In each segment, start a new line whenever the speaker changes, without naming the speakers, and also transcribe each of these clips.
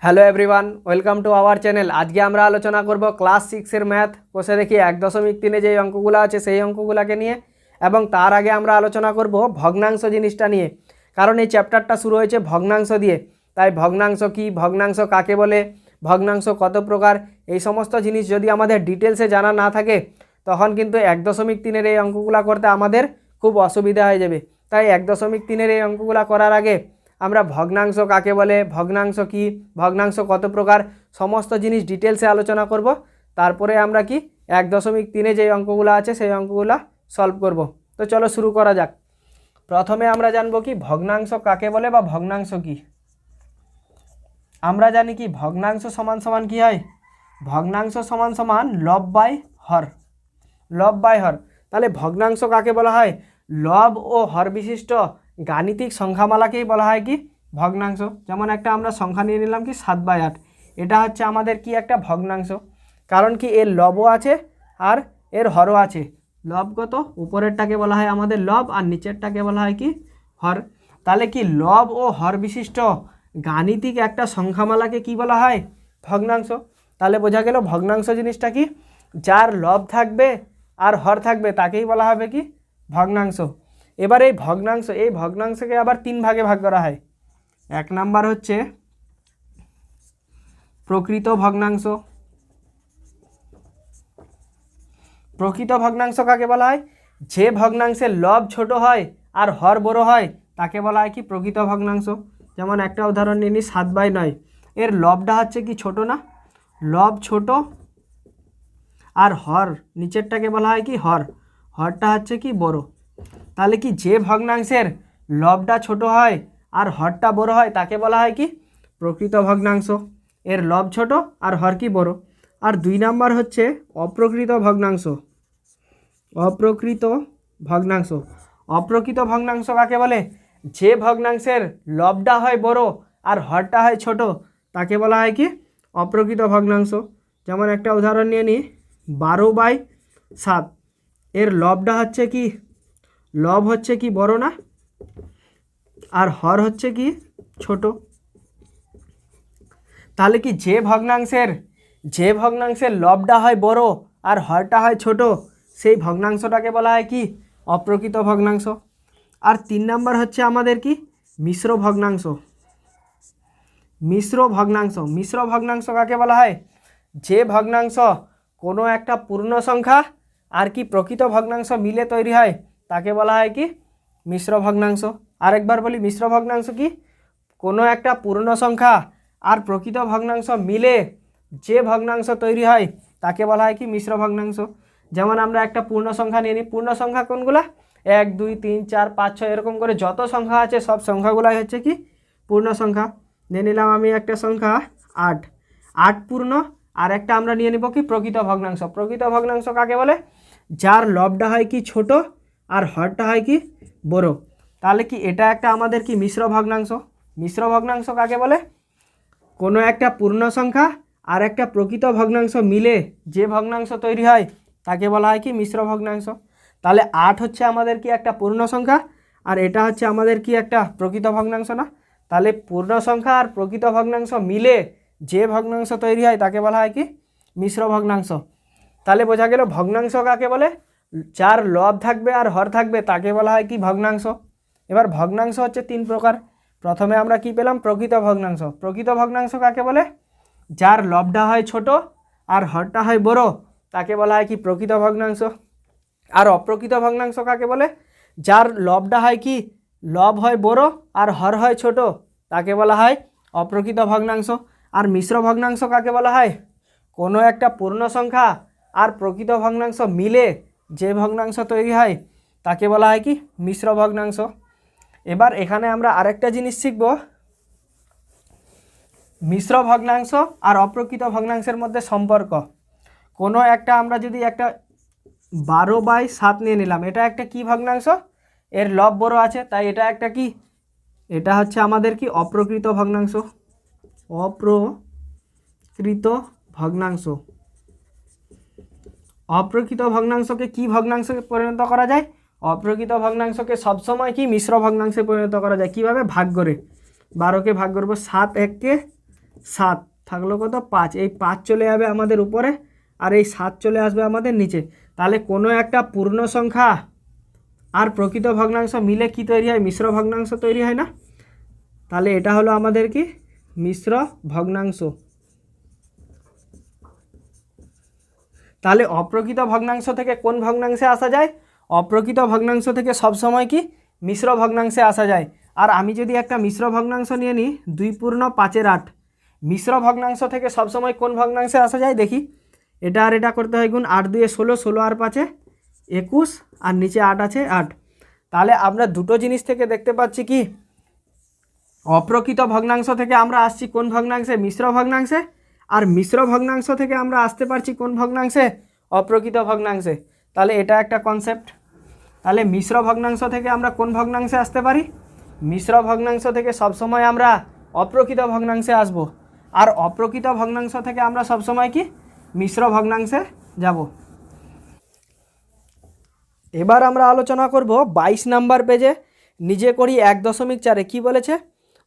Hello everyone, welcome to our channel. আজকে আমরা আলোচনা করব ক্লাস 6-এর ম্যাথ কোষে দেখি 1.3 যে অঙ্কগুলো আছে সেই অঙ্কগুলোকে নিয়ে, এবং তার আগে আমরা আলোচনা করব ভগ্নাংশ জিনিসটা নিয়ে। কারণ এই চ্যাপ্টারটা শুরু হয়েছে ভগ্নাংশ দিয়ে, তাই ভগ্নাংশ কি, ভগ্নাংশ কাকে বলে, ভগ্নাংশ কত প্রকার, এই সমস্ত জিনিস যদি আমাদের ডিটেলসে জানা না থাকে তখন কিন্তু 1.3-এর এই অঙ্কগুলো করতে আমাদের খুব অসুবিধা হয়ে যাবে। তাই 1.3-এর এই অঙ্কগুলো করার আগে আমরা ভগ্নাংশ কাকে বলে, ভগ্নাংশ কি, ভগ্নাংশ কত প্রকার, সমস্ত জিনিস ডিটেলসে আলোচনা করব। তারপরে আমরা কি 1.3-এ যে অঙ্কগুলো আছে সেই অঙ্কগুলো সলভ করব। তো চলো শুরু করা যাক। প্রথমে আমরা জানবো কি ভগ্নাংশ কাকে বলে বা ভগ্নাংশ কি। আমরা জানি কি ভগ্নাংশ সমান সমান কি হয়, ভগ্নাংশ সমান সমান লব বাই হর, লব বাই হর। তাহলে ভগ্নাংশ কাকে বলা হয়, লব ও হর বিশিষ্ট গাণিতিক সংখ্যামালাকেই বলা হয় কি ভগ্নাংশ। যেমন একটা আমরা সংখ্যা নিয়ে নিলাম কি 7/8, এটা হচ্ছে আমাদের কি একটা ভগ্নাংশ। কারণ কি এর লবও আছে আর এর হরও আছে। লব কত, উপরেরটাকে বলা হয় আমাদের লব আর নিচেরটাকে বলা হয় কি হর। তাহলে কি লব ও হর বিশিষ্ট গাণিতিক একটা সংখ্যামালাকে কি বলা হয়, ভগ্নাংশ। তাহলে বোঝা গেল ভগ্নাংশ জিনিসটা কি, যার লব থাকবে আর হর থাকবে তাকেই বলা হবে কি ভগ্নাংশ। এবার এই ভগ্নাংশকে আবার 3 ভাগে ভাগ করা হয়। এক নাম্বার হচ্ছে প্রকৃত ভগ্নাংশ। প্রকৃত ভগ্নাংশ কাকে বলা হয়, যে ভগ্নাংশের লব ছোট হয় আর হর বড় হয় তাকে বলা হয় কি প্রকৃত ভগ্নাংশ। যেমন একটা উদাহরণ নিয়ে নিই, 7/9, এর লবটা হচ্ছে কি ছোট না, লব ছোট আর হর নিচেরটাকে বলা হয় কি হর, হরটা হচ্ছে কি বড়। তাহলে কি যে ভগ্নাংশের লবটা ছোট হয় আর হরটা বড় হয় তাকে বলা হয় কি প্রকৃত ভগ্নাংশ। এর লব ছোট আর হর কি বড়। আর 2 নাম্বার হচ্ছে অপ্রকৃত ভগ্নাংশ। অপ্রকৃত ভগ্নাংশ, অপ্রকৃত ভগ্নাংশ কাকে বলে, যে ভগ্নাংশের লবটা হয় বড় আর হরটা হয় ছোট তাকে বলা হয় কি অপ্রকৃত ভগ্নাংশ। যেমন একটা উদাহরণ নিয়ে নিই, 12/7, এর লবটা হচ্ছে কি, লব হচ্ছে কি বড় না আর হর হচ্ছে কি ছোট। তাহলে কি যে ভগ্নাংশের লবটা হয় বড় আর হরটা হয় ছোট সেই ভগ্নাংশটাকে বলা হয় কি অপ্রকৃত ভগ্নাংশ। আর 3 নাম্বার হচ্ছে আমাদের কি মিশ্র ভগ্নাংশ। মিশ্র ভগ্নাংশ, মিশ্র ভগ্নাংশ কাকে বলা হয়, যে ভগ্নাংশ কোনো একটা পূর্ণ সংখ্যা আর কি প্রকৃত ভগ্নাংশ মিলে তৈরি হয় তাকে বলা হয় কি মিশ্র ভগ্নাংশ। আরেকবার বলি, মিশ্র ভগ্নাংশ কি, কোনো একটা পূর্ণ সংখ্যা আর প্রকৃত ভগ্নাংশ মিলে যে ভগ্নাংশ তৈরি হয় তাকে বলা হয় কি মিশ্র ভগ্নাংশ। যেমন আমরা একটা পূর্ণ সংখ্যা নিয়ে নিই, পূর্ণ সংখ্যা কোনগুলা, 1 2 3 4 5 6 এরকম করে যত সংখ্যা আছে সব সংখ্যাগুলাই হচ্ছে কি পূর্ণ সংখ্যা। নিয়ে নিলাম আমি একটা সংখ্যা 8, 8 পূর্ণ। আর একটা আমরা নিয়ে নিব কি প্রকৃত ভগ্নাংশ। প্রকৃত ভগ্নাংশ কাকে বলে, যার লবটা হয় কি ছোট আর হরটা হয় কি বড়। তাহলে কি এটা একটা আমাদের কি মিশ্র ভগ্নাংশ। মিশ্র ভগ্নাংশ কাকে বলে, কোনো একটা পূর্ণ সংখ্যা আর একটা প্রকৃত ভগ্নাংশ মিলে যে ভগ্নাংশ তৈরি হয় তাকে বলা হয় কি মিশ্র ভগ্নাংশ। তাহলে 8 হচ্ছে আমাদের কি একটা পূর্ণ সংখ্যা আর এটা হচ্ছে আমাদের কি একটা প্রকৃত ভগ্নাংশ না। তাহলে পূর্ণ সংখ্যা আর প্রকৃত ভগ্নাংশ মিলে যে ভগ্নাংশ তৈরি হয় তাকে বলা হয় কি মিশ্র ভগ্নাংশ। তাহলে বোঝা গেল ভগ্নাংশ কাকে বলে, যার লব থাকবে আর হর থাকবে তাকে বলা হয় কি ভগ্নাংশ। এবার ভগ্নাংশ হচ্ছে 3 প্রকার। প্রথমে আমরা কি পেলাম, প্রকৃত ভগ্নাংশ। প্রকৃত ভগ্নাংশ কাকে বলে, যার লবটা হয় ছোট আর হরটা হয় বড় তাকে বলা হয় কি প্রকৃত ভগ্নাংশ। আর অপ্রকৃত ভগ্নাংশ কাকে বলে, যার লবটা হয় কি, লব হয় বড় আর হর হয় ছোট তাকে বলা হয় অপ্রকৃত ভগ্নাংশ। আর মিশ্র ভগ্নাংশ কাকে বলা হয়, কোনো একটা পূর্ণ সংখ্যা আর প্রকৃত ভগ্নাংশ মিলে যে ভগ্নাংশ তৈরি হয় তাকে বলা হয় কি মিশ্র ভগ্নাংশ। এবার এখানে আমরা আরেকটা জিনিস শিখব, মিশ্র ভগ্নাংশ আর অপ্রকৃত ভগ্নাংশের মধ্যে সম্পর্ক। কোনো একটা আমরা যদি একটা 12/7 নিয়ে নিলাম, এটা একটা কি ভগ্নাংশ, এর লব বড় আছে তাই এটা একটা কি, এটা হচ্ছে আমাদের কি অপ্রকৃত ভগ্নাংশ। অপ্রকৃত ভগ্নাংশ, অপ্রকৃত ভগ্নাংশকে কি ভগ্নাংশে পরিণত করা যায়, অপ্রকৃত ভগ্নাংশকে সবসময় কি মিশ্র ভগ্নাংশে পরিণত করা যায়। কিভাবে, ভাগ করে, 12কে ভাগ করবো, 7 1 কে 7 থাকলো কত 5, এই 5 চলে যাবে আমাদের উপরে আর এই 7 চলে আসবে আমাদের নিচে। তাহলে কোনো একটা পূর্ণ সংখ্যা আর প্রকৃত ভগ্নাংশ মিলে কি তৈরি হয়? মিশ্র ভগ্নাংশ তৈরি হয় না? তাহলে এটা হলো আমাদের কি মিশ্র ভগ্নাংশ। তাহলে অপ্রকৃত ভগ্নাংশ থেকে কোন ভগ্নাংশে আসা যায়? অপ্রকৃত ভগ্নাংশ থেকে সবসময় কি মিশ্র ভগ্নাংশে আসা যায়। আর আমি যদি একটা মিশ্র ভগ্নাংশ নিয়ে নিই 2 পূর্ণ 5-এর 8, মিশ্র ভগ্নাংশ থেকে সবসময় কোন ভগ্নাংশে আসা যায় দেখি। এটা আর এটা করতে হয় গুণ, 8 2 16, 16 আর 5 21, আর নিচে 8 আছে 8। তাহলে আমরা দুটো জিনিস থেকে দেখতে পাচ্ছি কি অপ্রকৃত ভগ্নাংশ থেকে আমরা আসছি কোন ভগ্নাংশে? মিশ্র ভগ্নাংশে। আর মিশ্র ভগ্নাংশ থেকে আমরা আসতে পারছি কোন ভগ্নাংশে? অপ্রকৃত ভগ্নাংশে। তাহলে এটা একটা কনসেপ্ট। তাহলে মিশ্র ভগ্নাংশ থেকে আমরা কোন ভগ্নাংশে আসতে পারি? মিশ্র ভগ্নাংশ থেকে সবসময় আমরা অপ্রকৃত ভগ্নাংশে আসব, আর অপ্রকৃত ভগ্নাংশ থেকে আমরা সবসময় কি মিশ্র ভগ্নাংশে যাব। এবার আমরা আলোচনা করব 22 নাম্বার পেজে নিজে করি 1.4 কি বলেছে?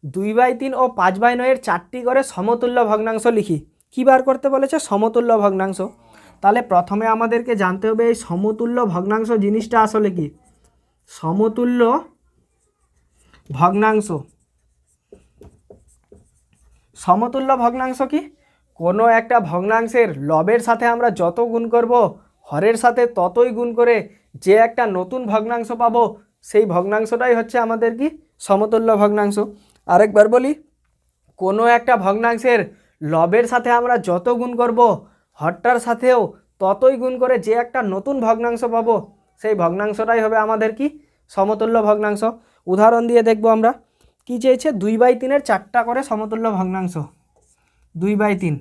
2/3 ও 5/9 চারটি করে সমতুল্য ভগ্নাংশ লিখি। কী বার করতে বলেছে? সমতুল্য ভগ্নাংশ। তাহলে প্রথমে আমাদেরকে জানতে হবে এই সমতুল্য ভগ্নাংশ জিনিসটা আসলে কি। সমতুল্য ভগ্নাংশ, সমতুল্য ভগ্নাংশ কি? কোনো একটা ভগ্নাংশের লবের সাথে আমরা যত গুণ করব হরের সাথে ততই গুণ করে যে একটা নতুন ভগ্নাংশ পাবো সেই ভগ্নাংশটাই হচ্ছে আমাদের কি সমতুল্য ভগ্নাংশ। আরেকবার বলি, কোনো একটা ভগ্নাংশের লবের সাথে আমরা যত গুণ করব হরটার সাথেও ততই গুণ করে যে একটা নতুন ভগ্নাংশ পাবো সেই ভগ্নাংশটাই হবে আমাদের কি সমতুল্য ভগ্নাংশ। উদাহরণ দিয়ে দেখব আমরা কি চেয়েছে। 2/3-এর 4টা করে সমতুল্য ভগ্নাংশ। 2/3,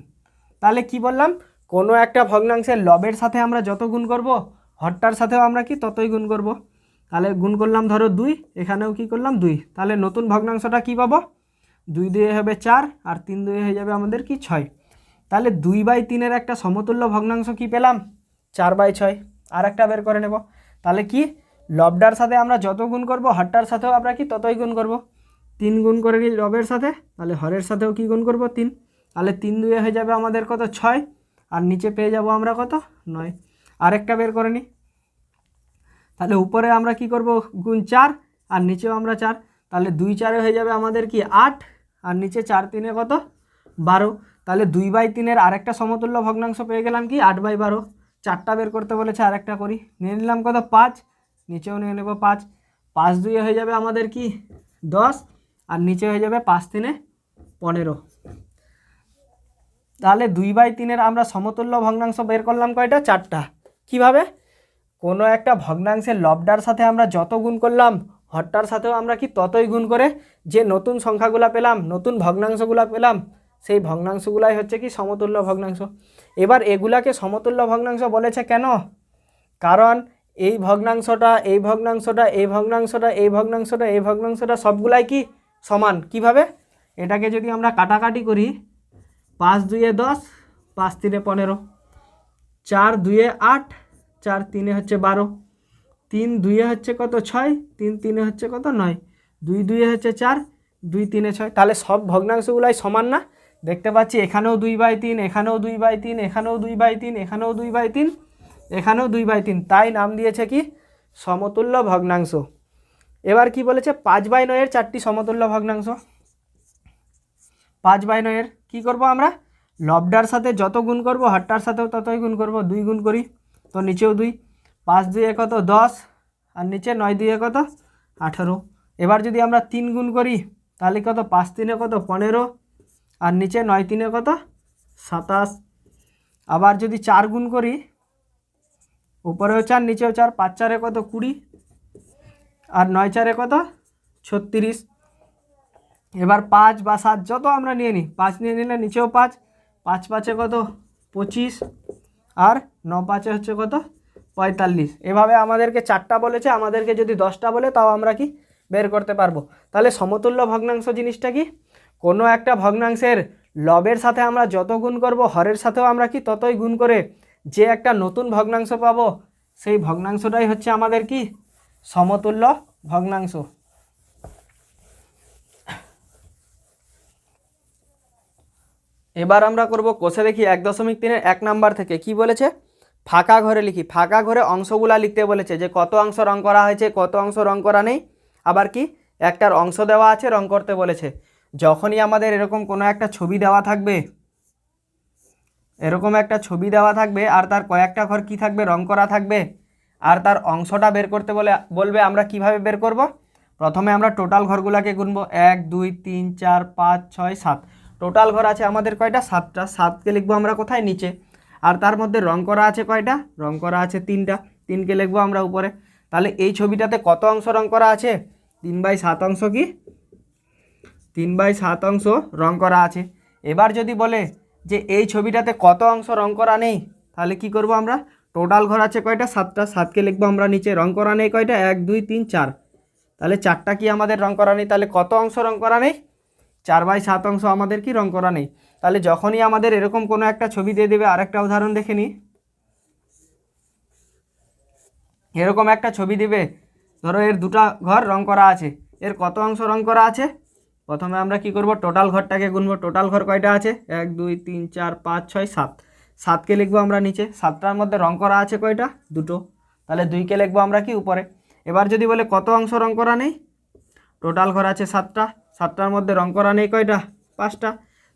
তাহলে কি বললাম? কোনো একটা ভগ্নাংশের লবের সাথে আমরা যত গুণ করব হরটার সাথেও আমরা কি ততই গুণ করব। তাহলে গুণ করলাম ধরো 2, এখানেও কি করলাম 2, তাহলে নতুন ভগ্নাংশটা কি পাবো? 2 2 হবে 4 আর 3 2 হয়ে যাবে আমাদের কি 6। তাহলে 2/3-এর একটা সমতুল্য ভগ্নাংশ কি পেলাম? 4/6। আর একটা বের করে নেব। তাহলে কি লবটার সাথে আমরা যত গুণ করব হরটার সাথেও আমরা কি ততই গুণ করব। 3 গুণ করে নিই লবের সাথে, তাহলে হরের সাথেও কি গুণ করব 3। তাহলে 3 2 হয়ে যাবে আমাদের কত 6, আর নিচে পেয়ে যাব আমরা কত 9। আরেকটা বের করে নিই। তাহলে উপরে আমরা কি করব গুণ 4 আর নিচেও আমরা 4, তাহলে 2 4 হয়ে যাবে আমাদের কি 8 আর নিচে 4 3 কত 12। তাহলে 2/3-এর আরেকটা সমতুল্য ভগ্নাংশ পেয়ে গেলাম কি 8/12। 4টা বের করতে বলেছে, আরেকটা করি। নিয়ে নিলাম কত 5, নিচেও নিয়ে নেব 5। 5 2 হয়ে যাবে আমাদের কি 10 আর নিচে হয়ে যাবে 5 3 15। তাহলে 2/3-এর আমরা সমতুল্য ভগ্নাংশ বের করলাম কয়টা? 4টা। কিভাবে? কোনো একটা ভগ্নাংশের লবটার সাথে আমরা যত গুণ করলাম হরটার সাথেও আমরা কি ততই গুণ করে যে নতুন সংখ্যাগুলো পেলাম, নতুন ভগ্নাংশগুলো পেলাম, সেই ভগ্নাংশগুলাই হচ্ছে কি সমতুল্য ভগ্নাংশ। এবার এগুলাকে সমতুল্য ভগ্নাংশ বলেছে কেন? কারণ এই ভগ্নাংশটা, এই ভগ্নাংশটা, এই ভগ্নাংশটা, এই ভগ্নাংশটা, এই ভগ্নাংশটা সবগুলাই কি সমান। কিভাবে? এটাকে যদি আমরা কাটাকাটি করি 5 2 10, 5 3 15, 4 2 8, 4 3 হচ্ছে 12, 3 2 হচ্ছে কত 6, 3 3 হচ্ছে কত 9, 2 2 হচ্ছে 4, 2 3 6। তাহলে সব ভগ্নাংশগুলাই সমান না? দেখতে পাচ্ছি এখানেও 2/3, এখানেও 2/3, এখানেও 2/3, এখানেও 2/3, এখানেও 2/3, তাই নাম দিয়েছে কি সমতুল্য ভগ্নাংশ। এবার কি বলেছে? 5/9-এর 4টি সমতুল্য ভগ্নাংশ। 5/9-এর কী করব আমরা? লবডার সাথে যত গুণ করব হরটার সাথেও ততই গুণ করব। 2 গুণ করি তো নিচেও 2, 5 2 কত 10 আর নিচে 9 2 কত 18। এবার যদি আমরা 3 গুণ করি তাহলে কত 5 3 কত 15 আর নিচে 9 3 কত 27। আবার যদি 4 গুণ করি, উপরেও 4 নিচেও 4, 5 4 কত 20 আর 9 4 কত 36। এবার 5 বা 7 যত আমরা নিয়ে নিই, 5 নিয়ে নিলে নিচেও 5, 5 5 কত 25 আর 9 5 হচ্ছে কত 45। এভাবে আমাদেরকে 4টা বলেছে, আমাদেরকে যদি 10টা বলে তাও আমরা কি বের করতে পারবো। তাহলে সমতুল্য ভগ্নাংশ জিনিসটা কি? কোনো একটা ভগ্নাংশের লবের সাথে আমরা যত গুণ করব হরের সাথেও আমরা কি ততই গুণ করে যে একটা নতুন ভগ্নাংশ পাবো সেই ভগ্নাংশটাই হচ্ছে আমাদের কি সমতুল্য ভগ্নাংশ। এবার আমরা করব কোষে দেখি 1.3-এর 1 নাম্বার থেকে কি বলেছে, ফাঁকা ঘরে লিখি। ফাঁকা ঘরে অংশগুলা লিখতে বলেছে, যে কত অংশ রং করা হয়েছে, কত অংশ রং করা নেই, আবার কি একটার অংশ দেওয়া আছে, রং করতে বলেছে। যখনই আমাদের এরকম কোনো একটা ছবি দেওয়া থাকবে, এরকম একটা ছবি দেওয়া থাকবে আর তার কয়েকটা ঘর কি থাকবে, রং করা থাকবে, আর তার অংশটা বের করতে বলবে, আমরা কিভাবে বের করব, প্রথমে আমরা টোটাল ঘরগুলোকে গুনবো, 1 2 3 4 5 6 7। টোটাল ঘর আছে আমাদের কয়টা, 7টা। 7কে লিখবো আমরা কোথায়, নিচে। আর তার মধ্যে রং করা আছে কয়টা, রং করা আছে 3টা। 3কে লিখবো আমরা উপরে। তাহলে এই ছবিটাতে কত অংশ রং করা আছে, 3/7 অংশ কি, 3/7 অংশ রং করা আছে। এবার যদি বলে যে এই ছবিটাতে কত অংশ রং করা নেই, তাহলে কি করব আমরা, টোটাল ঘর আছে কয়টা, 7টা। 7কে লিখবো আমরা নিচে, রং করা নেই কয়টা, 1 2 3 4। তাহলে 4টা কি আমাদের রং করা নেই, তাহলে কত অংশ রং করা নেই, 4/7 অংশ আমাদের কি রং করা নেই। তাহলে যখনই আমাদের এরকম কোনো একটা ছবি দিয়ে দেবে, আরেকটা উদাহরণ দেখে নিই। এরকম একটা ছবি দিবে, ধরো এর 2টা ঘর রং করা আছে, এর কত অংশ রং করা আছে, প্রথমে আমরা কি করব, টোটাল ঘরটাকে গুনবো। টোটাল ঘর কয়টা আছে, 1 2 3 4 5 6 7। 7কে লিখবো আমরা নিচে। 7টার মধ্যে রং করা আছে কয়টা, 2টো। তাহলে 2কে লিখবো আমরা কি উপরে। এবার যদি বলে কত অংশ রং করা নেই, টোটাল ঘর আছে 7টা। 7টার মধ্যে রং করা নেই কয়টা, 5টা।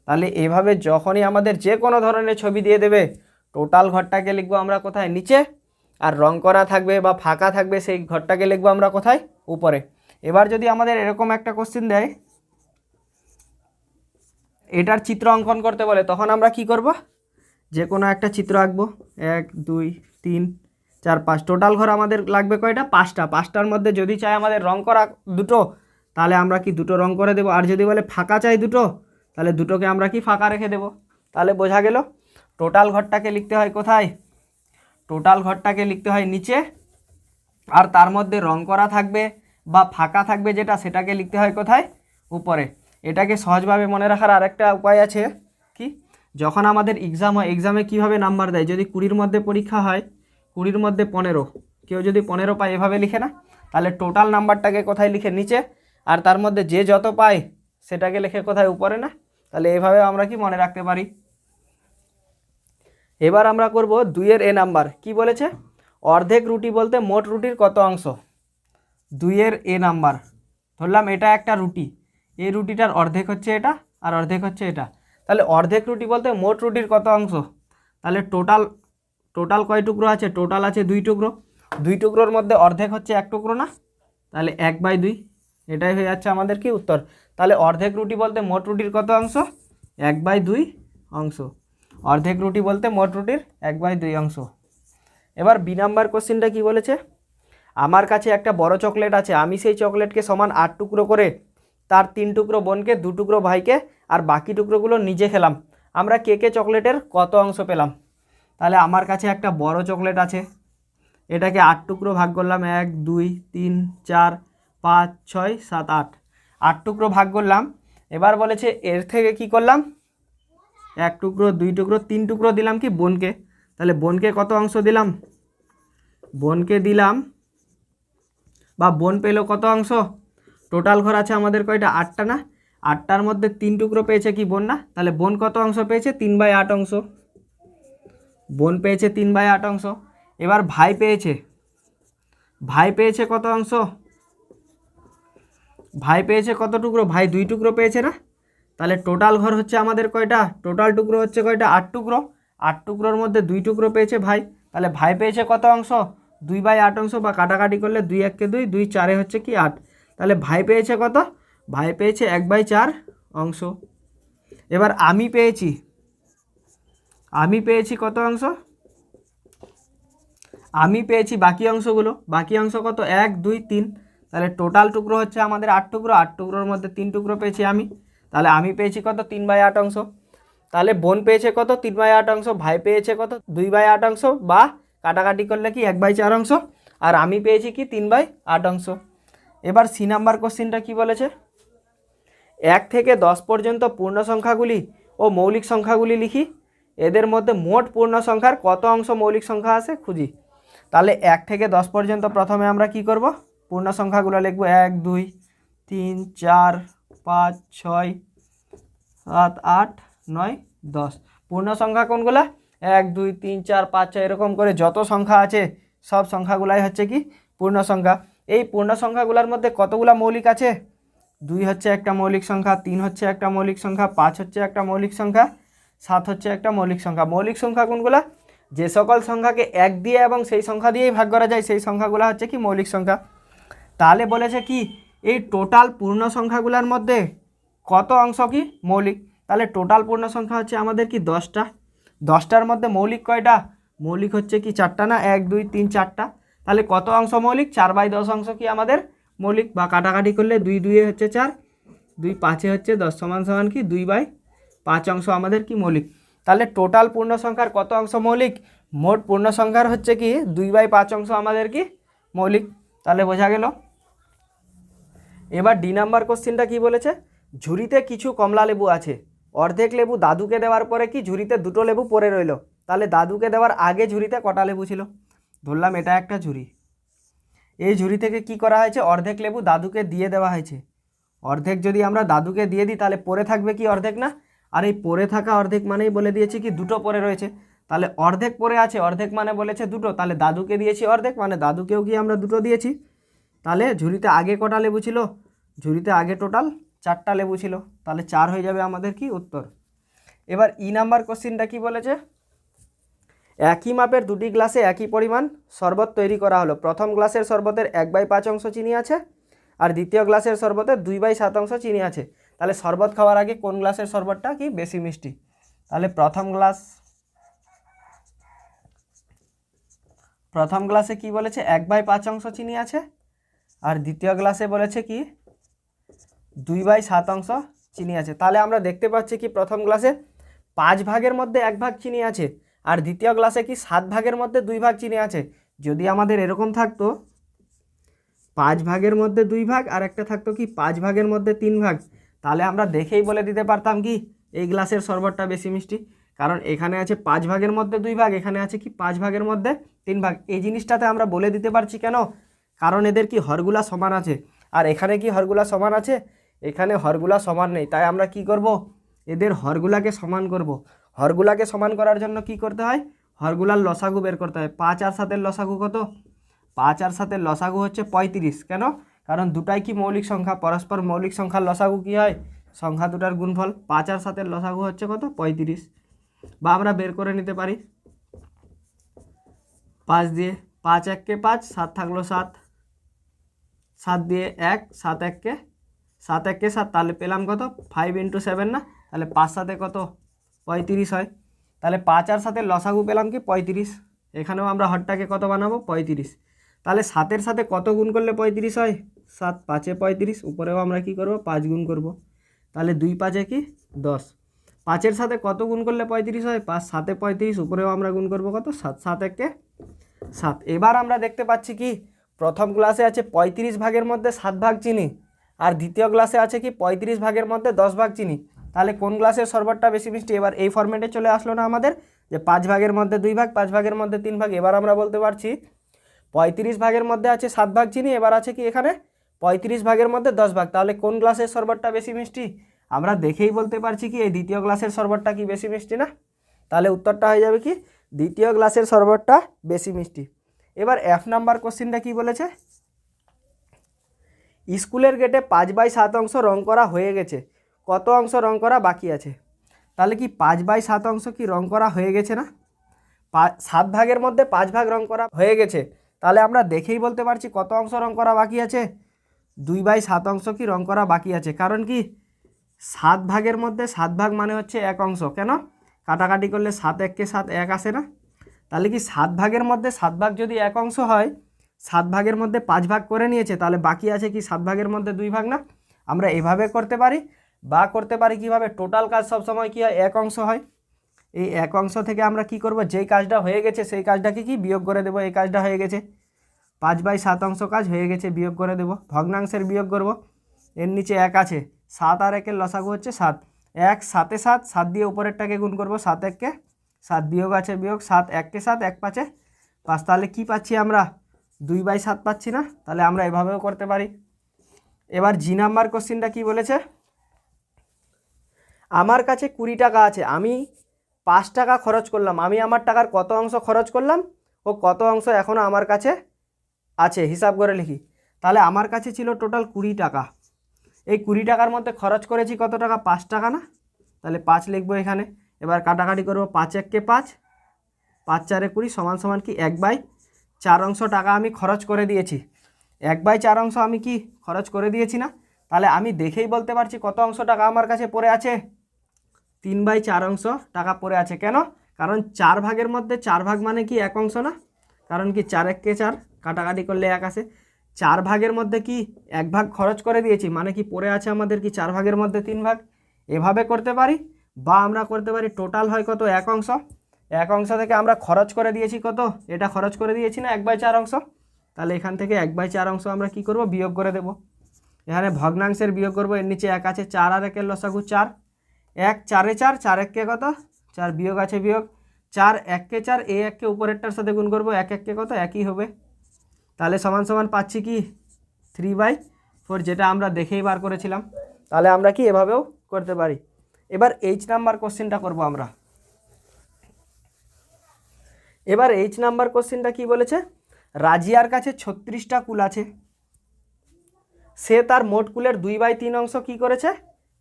তাহলে এভাবে যখনই আমাদের যে কোনো ধরনের ছবি দিয়ে দেবে, টোটাল ঘরটাকে লিখবো আমরা কোথায়, নিচে। আর রং করা থাকবে বা ফাঁকা থাকবে সেই ঘরটাকে লিখবো আমরা কোথায়, উপরে। এবার যদি আমাদের এরকম একটা কোশ্চেন দেয়, এটার চিত্র অঙ্কন করতে বলে, তখন আমরা কি করব, যে কোনো একটা চিত্র আঁকবো। 1 2 3 4 5। টোটাল ঘর আমাদের লাগবে কয়টা, 5টা। 5টার মধ্যে যদি চাই আমাদের রং করা 2টো, তাহলে আমরা কি 2টো রং করে দেবো। আর যদি বলে ফাঁকা চাই 2টো, তাহলে 2টোকে আমরা কি ফাঁকা রেখে দেবো। তাহলে বোঝা গেল, টোটাল ঘরটাকে লিখতে হয় কোথায়, টোটাল ঘরটাকে লিখতে হয় নিচে। আর তার মধ্যে রং করা থাকবে বা ফাঁকা থাকবে যেটা, সেটাকে লিখতে হয় কোথায়, উপরে। এটাকে সহজভাবে মনে রাখার আরেকটা উপায় আছে কি, যখন আমাদের এক্সাম হয়, এক্সামে কীভাবে নাম্বার দেয়, যদি 20-র মধ্যে পরীক্ষা হয়, 20-র মধ্যে 15, কেউ যদি 15 পায়, এভাবে লিখে না, তাহলে টোটাল নাম্বারটাকে কোথায় লিখে, নিচে। আর তার মধ্যে যে যত পায় সেটাকে লিখে কোথায়, উপরে না। তাহলে এভাবে আমরা কি মনে রাখতে পারি। এবার আমরা করব 2-এর এ নাম্বার। কি বলেছে, অর্ধেক রুটি বলতে মোট রুটির কত অংশ। 2-এর এ নাম্বার, ধরলাম এটা একটা রুটি, এই রুটিটার অর্ধেক হচ্ছে এটা আর অর্ধেক হচ্ছে এটা। তাহলে অর্ধেক রুটি বলতে মোট রুটির কত অংশ, তাহলে টোটাল কয় টুকরো আছে, টোটাল আছে 2 টুকরো। 2 টুকরোর মধ্যে অর্ধেক হচ্ছে 1 টুকরো না, তাহলে 1/2, এটাই হয়ে যাচ্ছে আমাদের কি উত্তর। তাহলে অর্ধেক রুটি বলতে মোট রুটির কত অংশ, 1/2 অংশ। অর্ধেক রুটি বলতে মোট রুটির 1/2 অংশ। এবার বি নাম্বার কোশ্চেনটা কি বলেছে, আমার কাছে একটা বড় চকলেট আছে, আমি সেই চকলেটকে সমান 8 টুকরো করে তার 3 টুকরো বোনকে, 2 টুকরো ভাইকে আর বাকি টুকরোগুলো নিজে খেলাম, আমরা কে কে চকলেটের কত অংশ পেলাম। তাহলে আমার কাছে একটা বড় চকলেট আছে, এটাকে 8 টুকরো ভাগ করলাম, 1 2 3 4 5 6 7 8। 8 টুকরো ভাগ করলাম। এবার বলেছে এর থেকে কি করলাম, 1 টুকরো 2 টুকরো 3 টুকরো দিলাম কি বোনকে। তাহলে বোনকে কত অংশ দিলাম, বোনকে দিলাম বা বোন পেলো কত অংশ, টোটাল ঘর আছে আমাদের কয়টা, 8টা না। 8টার মধ্যে 3 টুকরো পেয়েছে কি বোন না, তাহলে বোন কত অংশ পেয়েছে, 3/8 অংশ। বোন পেয়েছে 3/8 অংশ। এবার ভাই পেয়েছে কত অংশ, ভাই পেয়েছে কত টুকরো, ভাই 2 টুকরো পেয়েছে না। তাহলে টোটাল ঘর হচ্ছে আমাদের কয়টা, টোটাল টুকরো হচ্ছে কয়টা, 8 টুকরো। 8 টুকরোর মধ্যে 2 টুকরো পেয়েছে ভাই, তাহলে ভাই পেয়েছে কত অংশ, 2/8 অংশ, বা কাটাকাটি করলে 2 1 কে 2, 2 4 হচ্ছে কি 8। তাহলে ভাই পেয়েছে কত, ভাই পেয়েছে 1/4 অংশ। এবার আমি পেয়েছি কত অংশ, আমি পেয়েছি বাকি অংশগুলো, বাকি অংশ কত, 1 2 3। তাহলে টোটাল টুকরো হচ্ছে আমাদের 8 টুকরো, 8 টুকরোর মধ্যে 3 টুকরো পেয়েছি আমি, তাহলে আমি পেয়েছি কত, 3/8 অংশ। তাহলে বোন পেয়েছে কত, 3/8 অংশ, ভাই পেয়েছে কত, 2/8 অংশ, বা কাটাকাটি করলে কি 1/4 অংশ, আর আমি পেয়েছি কি 3/8 অংশ। এবার সি নাম্বার কোশ্চেনটা কি বলেছে, 1 থেকে 10 পর্যন্ত পূর্ণ সংখ্যাগুলি ও মৌলিক সংখ্যাগুলি লিখি, এদের মধ্যে মোট পূর্ণ সংখ্যার কত অংশ মৌলিক সংখ্যা আছে খুঁজি। তাহলে 1 থেকে 10 পর্যন্ত প্রথমে আমরা কি করব, পূর্ণ সংখ্যাগুলো লিখব, 1 2 3 4 5 6 7 8 9 10। পূর্ণ সংখ্যা কোনগুলা? 1 2 3 4 5 6 এরকম করে যত সংখ্যা আছে সব সংখ্যাগুলাই হচ্ছে কি পূর্ণ সংখ্যা। এই পূর্ণ সংখ্যাগুলোর মধ্যে কতগুলা মৌলিক আছে? 2 হচ্ছে একটা মৌলিক সংখ্যা, 3 হচ্ছে একটা মৌলিক সংখ্যা, 5 হচ্ছে একটা মৌলিক সংখ্যা, 7 হচ্ছে একটা মৌলিক সংখ্যা। মৌলিক সংখ্যা কোনগুলা? যে সকল সংখ্যাকে 1 দিয়ে এবং সেই সংখ্যা দিয়েই ভাগ করা যায় সেই সংখ্যাগুলো হচ্ছে কি মৌলিক সংখ্যা। তাহলে বলেছে কি এই টোটাল পূর্ণ সংখ্যাগুলোর মধ্যে কত অংশ কি মৌলিক? তাহলে টোটাল পূর্ণ সংখ্যা হচ্ছে আমাদের কি 10টা। 10টার মধ্যে মৌলিক কয়টা? মৌলিক হচ্ছে কি 4টা না? 1 2 3 4টা। তাহলে কত অংশ মৌলিক? 4/10 অংশ কি আমাদের মৌলিক, বা কাটাকাটি করলে 2 2 হচ্ছে 4, 2 5 হচ্ছে 10 সমান সমান কি 2/5 অংশ আমাদের কি মৌলিক। তাহলে টোটাল পূর্ণ সংখ্যার কত অংশ মৌলিক? মোট পূর্ণ সংখ্যার হচ্ছে কি 2/5 অংশ আমাদের কি মৌলিক। তাহলে বোঝা গেল। এবার ডি নাম্বার কোশ্চেনটা কি বলেছে? ঝুড়িতে কিছু কমলা লেবু আছে, অর্ধেক লেবু দাদুকে দেওয়ার পরে কি ঝুড়িতে 2টো লেবু পড়ে রইল। তাহলে দাদুকে দেওয়ার আগে ঝুড়িতে কটা লেবু ছিল? ধরলাম এটা একটা ঝুড়ি, এই ঝুড়ি থেকে কি করা হয়েছে? অর্ধেক লেবু দাদুকে দিয়ে দেওয়া হয়েছে। অর্ধেক যদি আমরা দাদুকে দিয়ে দিই তাহলে পড়ে থাকবে কি অর্ধেক না? আর এই পড়ে থাকা অর্ধেক মানেই বলে দিয়েছি কি 2টো পড়ে রয়েছে। তাহলে অর্ধেক পড়ে আছে, অর্ধেক মানে বলেছে 2টো, তাহলে দাদুকে দিয়েছি অর্ধেক মানে দাদুকেও কি আমরা 2টো দিয়েছি। তাহলে ঝুড়িতে আগে কটা লেবু ছিল? ঝুড়িতে আগে টোটাল 4টা লেবু ছিল, তাহলে 4 হয়ে যাবে আমাদের কি উত্তর। এবার ই নাম্বার কোশ্চেনটা কি বলেছে? একই মাপের 2টি গ্লাসে একই পরিমাণ শরবত তৈরি করা হলো। প্রথম গ্লাসের শরবতের 1/5 অংশ চিনি আছে আর দ্বিতীয় গ্লাসের শরবতের 2/7 অংশ চিনি আছে। তাহলে শরবত খাওয়ার আগে কোন গ্লাসের শরবতটা কি বেশি মিষ্টি? তাহলে প্রথম গ্লাসে কি বলেছে? 1/5 অংশ চিনি আছে আর দ্বিতীয় গ্লাসে বলেছে কি 2/7 অংশ চিনি আছে। তাহলে আমরা দেখতে পাচ্ছি কি প্রথম গ্লাসে 5 ভাগের মধ্যে 1 ভাগ চিনি আছে আর দ্বিতীয় গ্লাসে কি 7 ভাগের মধ্যে 2 ভাগ চিনি আছে। যদি আমাদের এরকম থাকতো 5 ভাগের মধ্যে 2 ভাগ আর একটা থাকতো কি 5 ভাগের মধ্যে 3 ভাগ, তাহলে আমরা দেখেই বলে দিতে পারতাম কি এই গ্লাসের শরবতটা বেশি মিষ্টি। কারণ এখানে আছে 5 ভাগের মধ্যে 2 ভাগ, এখানে আছে কি 5 ভাগের মধ্যে 3 ভাগ। এই জিনিসটাতে আমরা বলে দিতে পারছি কেন? কারণ এদের কি হরগুলা সমান আছে। আর এখানে কি হরগুলা সমান আছে? এখানে হরগুলা সমান নেই, তাই আমরা কি করব? এদের হরগুলাকে সমান করব। হরগুলাকে সমান করার জন্য কি করতে হয়? হরগুলার লসাগু বের করতে হয়। 5 আর 7-এর লসাগু কত? 5 আর 7-এর লসাগু হচ্ছে 35। কেন? কারণ দুটাই কি মৌলিক সংখ্যা, পরস্পর মৌলিক সংখ্যার লসাগু কি হয়? সংখ্যা দুটার গুণফল। 5 আর 7-এর লসাগু হচ্ছে কত? 35। বা আমরা বের করে নিতে পারি 5 দিয়ে, 5 1 কে 5, 7 থাকলো 7, 7 দিয়ে 1, 7 1 কে 7, তাহলে পেলাম কত? 5 × 7 না? তাহলে 5 7 কত? 35 হয়। তাহলে 5 আর 7-এর লসাগু পেলাম কি 35। এখানেও আমরা হরটাকে কত বানাবো? 35। তাহলে 7-এর সাথে কত গুণ করলে 35 হয়? 7 5 এ 35, উপরেও আমরা কি করব? 5 গুণ করব। তাহলে 2 5 কি 10। 5-এর সাথে কত গুণ করলে 35 হয়? 5 7 এ 35, উপরেও আমরা গুণ করব কত? 7 7 1 কে 7। এবার আমরা দেখতে পাচ্ছি কি প্রথম গ্লাসে আছে 35 ভাগের মধ্যে 7 ভাগ চিনি আর দ্বিতীয় গ্লাসে আছে কি 35 ভাগের মধ্যে 10 ভাগ চিনি। তাহলে কোন গ্লাসের শরবতটা বেশি মিষ্টি? এবার এই ফরম্যাটে চলে আসলো না আমাদের যে 5 ভাগের মধ্যে 2 ভাগ, 5 ভাগের মধ্যে 3 ভাগ। এবার আমরা বলতে পারছি 35 ভাগের মধ্যে আছে 7 ভাগ চিনি, এবার আছে কি এখানে 35 ভাগের মধ্যে 10 ভাগ। তাহলে কোন গ্লাসের শরবতটা বেশি মিষ্টি? আমরা দেখেই বলতে পারছি কি এই দ্বিতীয় গ্লাসের শরবতটা কি বেশি মিষ্টি না? তাহলে উত্তরটা হয়ে যাবে কি দ্বিতীয় গ্লাসের শরবতটা বেশি মিষ্টি। এবার F নাম্বার কোশ্চেনটা কি বলেছে? স্কুলের গেটে 5/7 অংশ রং করা হয়ে গেছে, কত অংশ রং করা বাকি আছে? তাহলে কি 5/7 অংশ কি রং করা হয়ে গেছে না? 7 ভাগের মধ্যে 5 ভাগ রং করা হয়ে গেছে, তাহলে আমরা দেখেই বলতে পারছি কত অংশ রং করা বাকি আছে? 2/7 অংশ কি রং করা বাকি আছে। কারণ কি 7 ভাগের মধ্যে 7 ভাগ মানে হচ্ছে 1 অংশ। কেন? কাটাকাটি করলে 7 1 কে 7 1 আসে না? তাহলে কি 7 ভাগের মধ্যে 7 ভাগ যদি 1 অংশ হয়, 7 ভাগের মধ্যে 5 ভাগ করে নিয়েছে, তাহলে বাকি আছে কি 7 ভাগের মধ্যে 2 ভাগ না? আমরা এভাবে করতে পারি বা করতে পারি কিভাবে? টোটাল কাজ সবসময় কি হয়? 1 অংশ হয়। এই 1 অংশ থেকে আমরা কি করব? যেই কাজটা হয়ে গেছে সেই কাজটাকে কি বিয়োগ করে দেবো। এই কাজটা হয়ে গেছে 5/7 অংশ কাজ হয়ে গেছে, বিয়োগ করে দেবো। ভগ্নাংশের বিয়োগ করব, এর নিচে 1 আছে, 7 আর 1-এর লসাগু হচ্ছে 7। 1 7 এ 7, 7 দিয়ে উপরেরটাকে গুণ করব, 7 1 কে 7, বিয়োগ আছে বিয়োগ, 7 1 কে 7, 1 5 এ 5। তাহলে কি পাচ্ছি আমরা? 2/7 পাচ্ছি না? তাহলে আমরা এভাবেও করতে পারি। এবার জি নাম্বার কোশ্চেনটা কি বলেছে? আমার কাছে 20 টাকা আছে, আমি 5 টাকা খরচ করলাম, আমি আমার টাকার কত অংশ খরচ করলাম ও কত অংশ এখনও আমার কাছে আছে হিসাব করে লিখি। তাহলে আমার কাছে ছিল টোটাল 20 টাকা, এই 20 টাকার মধ্যে খরচ করেছি কত টাকা? 5 টাকা না? তাহলে 5 লিখবো এখানে। এবার কাটাকাটি করবো, 5 একে 5, 5 4 20 সমান সমান কি 1/4 অংশ টাকা আমি খরচ করে দিয়েছি। 1/4 অংশ আমি কি খরচ করে দিয়েছি না? তাহলে আমি দেখেই বলতে পারছি কত অংশ টাকা আমার কাছে পড়ে আছে? 3/4 অংশ টাকা পড়ে আছে। কেন? কারণ 4 ভাগের মধ্যে 4 ভাগ মানে কি 1 অংশ না? কারণ কি 4 একে 4, কাটাকাটি করলে 1 আসে। 4 ভাগের মধ্যে কি 1 ভাগ খরচ করে দিয়েছি, মানে কি পড়ে আছে আমাদের কি 4 ভাগের মধ্যে 3 ভাগ। এভাবে করতে পারি, বা আমরা করতে পারি টোটাল হয় কত? 1 অংশ। 1 অংশ থেকে আমরা খরচ করে দিয়েছি কত? এটা খরচ করে দিয়েছি না 1/4 অংশ। তাহলে এখান থেকে 1/4 অংশ আমরা কি করব? বিয়োগ করে দেব। এখানে ভগ্নাংশের বিয়োগ করব, এর নিচে 1 আছে, 4 আর 1 এর লসাগু 4, 1 4 এ 4, 4 1 কত? 4, বিয়োগ আছে বিয়োগ, 4 1 কে 4, এই 1 কে উপরেরটার সাথে গুণ করব, 1 1 কে কত? একই হবে। তাহলে সমান সমান পাচ্ছি কি 3/4, যেটা আমরা দেখেই বার করেছিলাম। তাহলে আমরা কি এভাবেও করতে পারি। এবার এইচ নাম্বার কোশ্চেনটা করব আমরা। এবার এইচ নাম্বার কোশ্চেনটা কি বলেছে? রাজিয়ার কাছে 36টা কুল আছে, সে তার মোট কুলের 2/3 অংশ কি করেছে?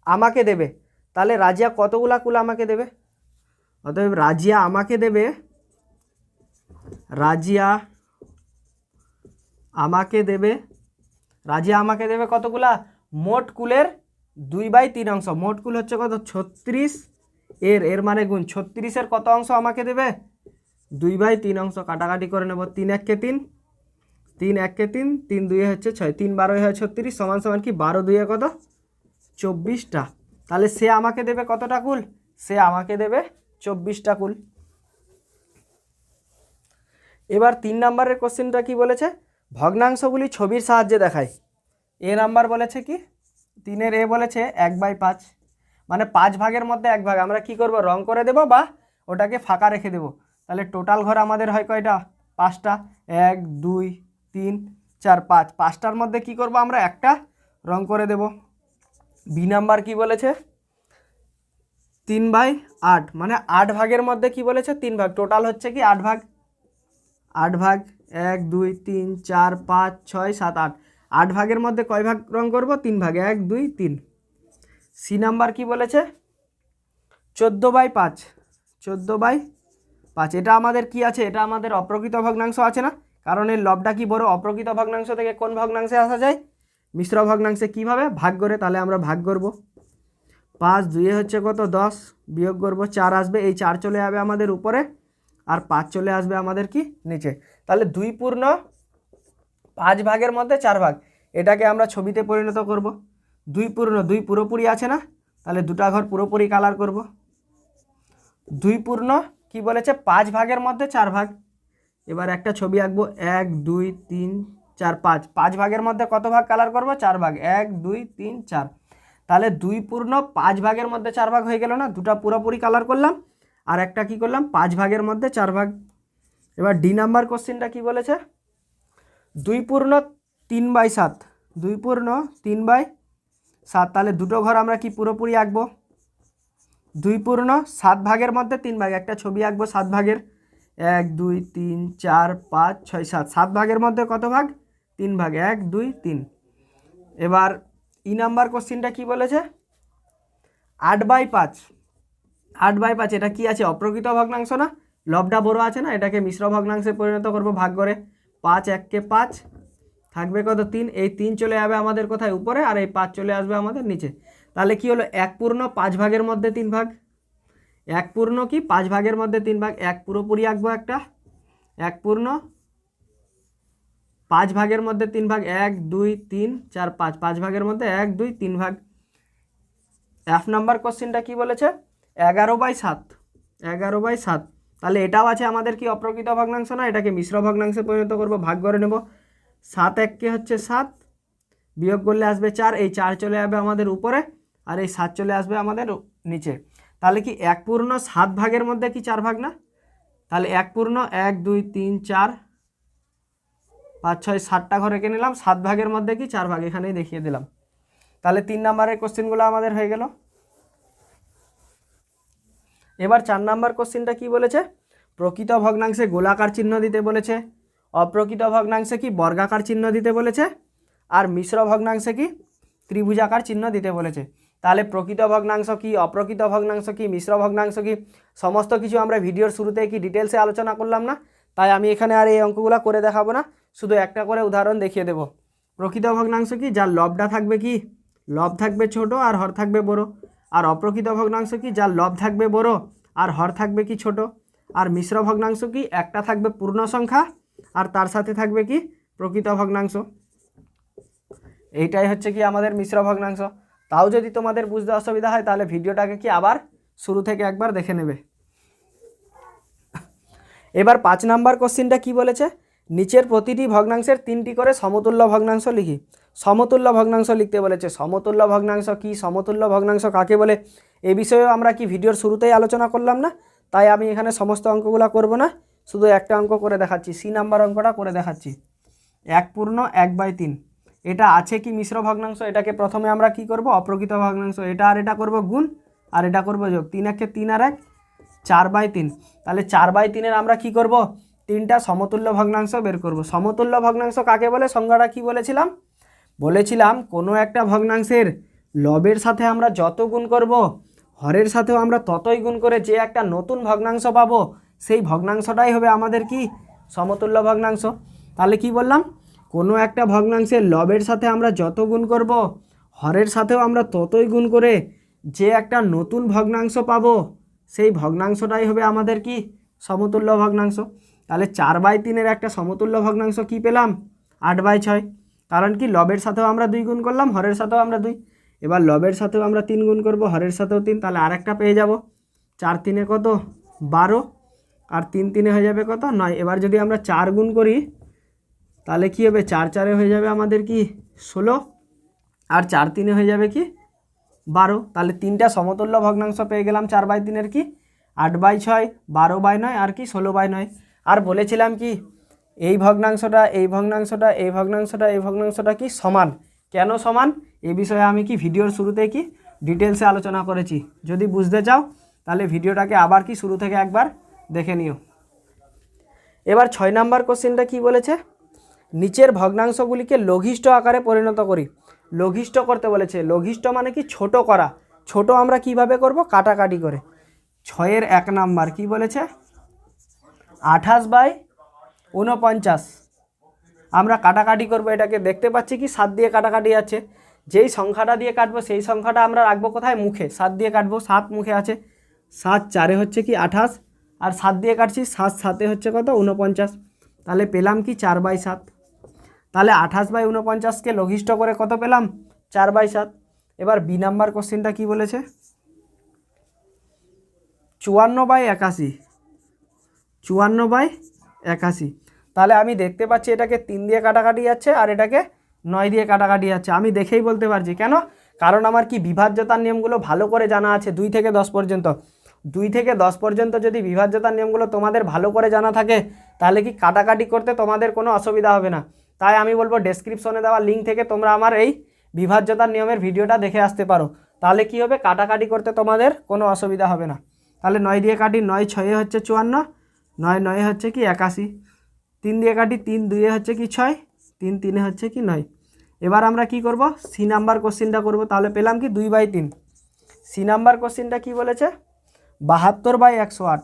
আমাকে দেবে। তাহলে রাজিয়া কতগুলা কুল আমাকে দেবে? অতএব রাজিয়া আমাকে দেবে, রাজিয়া আমাকে দেবে কতগুলা? মোট কুলের 2/3 অংশ। মোট কুল হচ্ছে কত? 36, এর মানে গুণ 36-এর কত অংশ আমাকে দেবে? 2/3 অংশ। কাটাকাটি করে নেব, 3 1 কে 3, 3 1 কে 3, 3 2 হচ্ছে 6, 3 12 হয় 36, সমান সমান কি 12 2 কত? 24টা। তাহলে সে আমাকে দেবে কতটা কুল? সে আমাকে দেবে 24টা কুল। এবার 3 নম্বরের কোশ্চেনটা কি বলেছে? ভগ্নাংশগুলি ছবির সাহায্যে দেখায়। এ নাম্বার বলেছে কি? 3-এর এ বলেছে 1/5, মানে 5 ভাগের মধ্যে 1 ভাগ। আমরা কি করব? রং করে দেব বা ওটাকে ফাঁকা রেখে দেব। তাহলে টোটাল ঘর আমাদের হয় কয়টা? 5টা। 1 2 3 4 5, 5টার মধ্যে কি করব? আমরা একটা রং করে দেব। বি নাম্বার কি বলেছে? 3/8, মানে 8 ভাগের মধ্যে কি বলেছে? 3 ভাগ। টোটাল হচ্ছে কি 8 ভাগ। 8 ভাগ, 1 2 3 4 5 6 7 8, 8 ভাগের মধ্যে কয় ভাগ রং করব? 3 ভাগ, 1 2 3। সি নাম্বার কি বলেছে? 14/5, 14/5। এটা আমাদের কি আছে? এটা আমাদের অপ্রকৃত ভগ্নাংশ আছে না? কারণ এর লবটা কি বড়? অপ্রকৃত ভগ্নাংশ থেকে কোন ভগ্নাংশে আসা যায়? মিশ্র ভগ্নাংশে। কিভাবে? ভাগ করে। তাহলে আমরা ভাগ করব। 5 2 হচ্ছে কত? 10, বিয়োগ করব, 4 আসবে, এই 4 চলে যাবে আমাদের উপরে, আর 5 চলে আসবে আমাদের কি নিচে। তাহলে 2/5 ভাগের মধ্যে 4 ভাগ, এটাকে আমরা ছবিতে পরিণত করব। 2/2 পুরোপুরি আছে না? তাহলে দুটা ঘর পুরোপুরি কালার করব। 2 কি বলেছে? 5 ভাগের মধ্যে 4 ভাগ। এবার একটা ছবি আঁকবো, 1 2 3 4 5, 5 ভাগের মধ্যে কত ভাগ কালার করব? 4 ভাগ, 1 2 3 4। তাহলে 2/5 ভাগের মধ্যে 4 ভাগ হয়ে গেল না? দুটা পুরোপুরি কালার করলাম, আর একটা কি করলাম? 5 ভাগের মধ্যে 4 ভাগ। এবার ডি নাম্বার কোশ্চেনটা কি বলেছে? 2/3/7, 2/3/7। তাহলে দুটো ঘর আমরা কি পুরোপুরি আঁকবো? 2/7 ভাগের মধ্যে 3 ভাগ। একটা ছবি আঁকবো 7 ভাগের, 1 2 3 4 5 6 7, 7 ভাগের মধ্যে কত ভাগ? 3 ভাগ, 1 2 3। এবার ই নাম্বার কোশ্চেনটা কি বলেছে? 8/5, 8/5। এটা কি আছে? অপ্রকৃত ভগ্নাংশ না? লবটা বড় আছে না? এটাকে মিশ্র ভগ্নাংশে পরিণত করব ভাগ করে। 5 1 কে 5, থাকবে কত? 3, এই 3 চলে যাবে আমাদের কোথায়? উপরে, আর এই 5 চলে আসবে আমাদের নিচে। তাহলে কি হলো? 1/5 ভাগের মধ্যে 3 ভাগ। 1/5 ভাগের মধ্যে 3 ভাগ। 1 পুরোপুরি আঁকবো একটা, 1/5 ভাগের মধ্যে 3 ভাগ, 1 2 3 4 5, 5 ভাগের মধ্যে 1 2 3 ভাগ। এফ নাম্বার কোশ্চেনটা কি বলেছে? 11/7, 11/7। তাহলে এটাও আছে আমাদের কি অপ্রকৃত ভগ্নাংশ না? এটাকে মিশ্র ভগ্নাংশে পরিণত করব, ভাগ করে নেব। 7 1 কে হচ্ছে 7, বিয়োগ করলে আসবে 4, এই 4 চলে যাবে আমাদের উপরে, আর এই 7 চলে আসবে আমাদের নিচে। তাহলে কি 1/7 ভাগের মধ্যে কি 4 ভাগ না? তাহলে 1 2 3 4 5 6 7টা ঘরে এঁকে নিলাম, 7 ভাগের মধ্যে কি 4 ভাগ, এখানেই দেখিয়ে দিলাম। তাহলে 3 নম্বরের কোশ্চেনগুলো আমাদের হয়ে গেল। এবার 4 নাম্বার কোশ্চেনটা কি বলেছে, প্রকৃত ভগ্নাংশে গোলাকার চিহ্ন দিতে বলেছে, অপ্রকৃত ভগ্নাংশে কি বর্গাকার চিহ্ন দিতে বলেছে, আর মিশ্র ভগ্নাংশে কি ত্রিভুজাকার চিহ্ন দিতে বলেছে। তাহলে প্রকৃত ভগ্নাংশ কি, অপ্রকৃত ভগ্নাংশ কি, মিশ্র ভগ্নাংশ কি, সমস্ত কিছু আমরা ভিডিওর শুরুতে কি ডিটেলসে আলোচনা করলাম না। তাই আমি এখানে আর এই অঙ্কগুলো করে দেখাবো না, শুধু একটা করে উদাহরণ দেখিয়ে দেব। প্রকৃত ভগ্নাংশ কি, যার লবটা থাকবে কি, লব থাকবে ছোট আর হর থাকবে বড়। আর অপ্রকৃত ভগ্নাংশ কি, যার লব থাকবে বড় আর হর থাকবে কি ছোট। আর মিশ্র ভগ্নাংশ কি, একটা থাকবে পূর্ণ সংখ্যা আর তার সাথে থাকবে কি প্রকৃত ভগ্নাংশ। এইটাই হচ্ছে কি আমাদের মিশ্র ভগ্নাংশ। তাও যদি তোমাদের বুঝতে অসুবিধা হয় তাহলে ভিডিওটাকে কি আবার শুরু থেকে একবার দেখে নেবে। এবার 5 নাম্বার কোশ্চেনটা কি বলেছে, নিচের প্রতিটি ভগ্নাংশের 3টি করে সমতুল্য ভগ্নাংশ লিখি। সমতুল্য ভগ্নাংশ লিখতে বলেছে। সমতুল্য ভগ্নাংশ কি, সমতুল্য ভগ্নাংশ কাকে বলে, এই বিষয়েও আমরা কি ভিডিওর শুরুতেই আলোচনা করলাম না। তাই আমি এখানে সমস্ত অঙ্কগুলো করব না, শুধু একটা অঙ্ক করে দেখাচ্ছি। সি নাম্বার অঙ্কটা করে দেখাচ্ছি। 1/3, এটা আছে কি মিশ্র ভগ্নাংশ, এটাকে প্রথমে আমরা কি করব, অপ্রকৃত ভগ্নাংশ। এটা আর এটা করব গুণ আর এটা করব যোগ। 3 একে 3 আর 1 4/3। তাহলে 4/3 আমরা কি করব, 3টা সমতুল্য ভগ্নাংশ বের করব। সমতুল্য ভগ্নাংশ কাকে বলে, সংজ্ঞাটা কি বলেছিলাম, বলেছিলাম কোনো একটা ভগ্নাংশের লবের সাথে আমরা যত গুণ করব, হরের সাথেও আমরা ততই গুণ করে যে একটা নতুন ভগ্নাংশ পাবো, সেই ভগ্নাংশটাই হবে আমাদের কি সমতুল্য ভগ্নাংশ। তাহলে কি বললাম, কোনো একটা ভগ্নাংশের লবের সাথে আমরা যত গুণ করব, হরের সাথেও আমরা ততই গুণ করে যে একটা নতুন ভগ্নাংশ পাবো, সেই ভগ্নাংশটাই হবে আমাদের কি সমতুল্য ভগ্নাংশ। তাহলে 4/3 একটা সমতুল্য ভগ্নাংশ কি পেলাম, 8/6। কারণ কি লবের সাথেও আমরা 2 গুণ করলাম, হরের সাথেও আমরা 2। এবার লবের সাথেও আমরা 3 গুণ করব, হরের সাথেও 3, তাহলে আরেকটা পেয়ে যাব। 4 3 কত 12 আর 3 3 হয়ে যাবে কত 9। এবার যদি আমরা 4 গুণ করি তাহলে কি হবে, 4 4 হয়ে যাবে আমাদের কি 16 আর 4 3 হয়ে যাবে কি 12। তাহলে 3টা সমতুল্য ভগ্নাংশ পেয়ে গেলাম 4/3 কি 8/6, 12/9 আর কি 16/9। আর বলেছিলাম কি এই ভগ্নাংশটা এই ভগ্নাংশটা এই ভগ্নাংশটা এই ভগ্নাংশটা কি সমান। কেন সমান, এই বিষয়ে আমি কি ভিডিওর শুরুতে কি ডিটেলসে আলোচনা করেছি। যদি বুঝতে চাও তাহলে ভিডিওটাকে আবার কি শুরু থেকে একবার দেখে নিও। এবার 6 নাম্বার কোশ্চেনটা কি বলেছে, নিচের ভগ্নাংশগুলিকে লঘিষ্ঠ আকারে পরিণত করি। লঘিষ্ঠ করতে বলেছে। লঘিষ্ঠ মানে কি ছোট করা। ছোট আমরা কিভাবে করব, কাটাকাটি করে। 6-এর 1 নাম্বার কি বলেছে, 28/49। আমরা কাটাকাটি করব, এটাকে দেখতে পাচ্ছি কি 7 দিয়ে কাটাকাটি আছে। যেই সংখ্যাটা দিয়ে কাটবো সেই সংখ্যাটা আমরা রাখবো কোথায়, মুখে। 7 দিয়ে কাটবো, 7 মুখে আছে। 7 4 হচ্ছে কি 28 আর 7 দিয়ে কাটছি, 7 7 হচ্ছে কত 49। তাহলে পেলাম কি 4/7। তাহলে 28/49কে লঘিষ্ঠ করে কত পেলাম, 4/7। এবার বি নাম্বার কোশ্চেনটা কি বলেছে, 54/81। 54/81। তাহলে আমি দেখতে পাচ্ছি এটাকে 3 দিয়ে কাটাকাটি যাচ্ছে আর এটাকে 9 দিয়ে কাটাকাটি যাচ্ছে। আমি দেখেই বলতে পারছি কেন, কারণ আমার কি বিভাজ্যতার নিয়মগুলো ভালো করে জানা আছে। 2 থেকে 10 পর্যন্ত 2 থেকে 10 পর্যন্ত যদি বিভাজ্যতার নিয়মগুলো তোমাদের ভালো করে জানা থাকে তাহলে কি কাটাকাটি করতে তোমাদের কোনো অসুবিধা হবে না। তাই আমি বলবো ডেসক্রিপশনে দেওয়া লিঙ্ক থেকে তোমরা আমার এই বিভাজ্যতার নিয়মের ভিডিওটা দেখে আসতে পারো। তাহলে কি হবে, কাটাকাটি করতে তোমাদের কোনো অসুবিধা হবে না। তাহলে 9 দিয়ে কাটি, 9 6 হচ্ছে 54, 9 9 হচ্ছে কি 81। 3 দিয়ে কাটি, 3 2 হচ্ছে কি 6, 3 3 হচ্ছে কি 9। এবার আমরা কি করব, সি নাম্বার কোশ্চেনটা করব। তাহলে পেলাম কি 2/3। সি নাম্বার কোশ্চেনটা কি বলেছে, 72/108।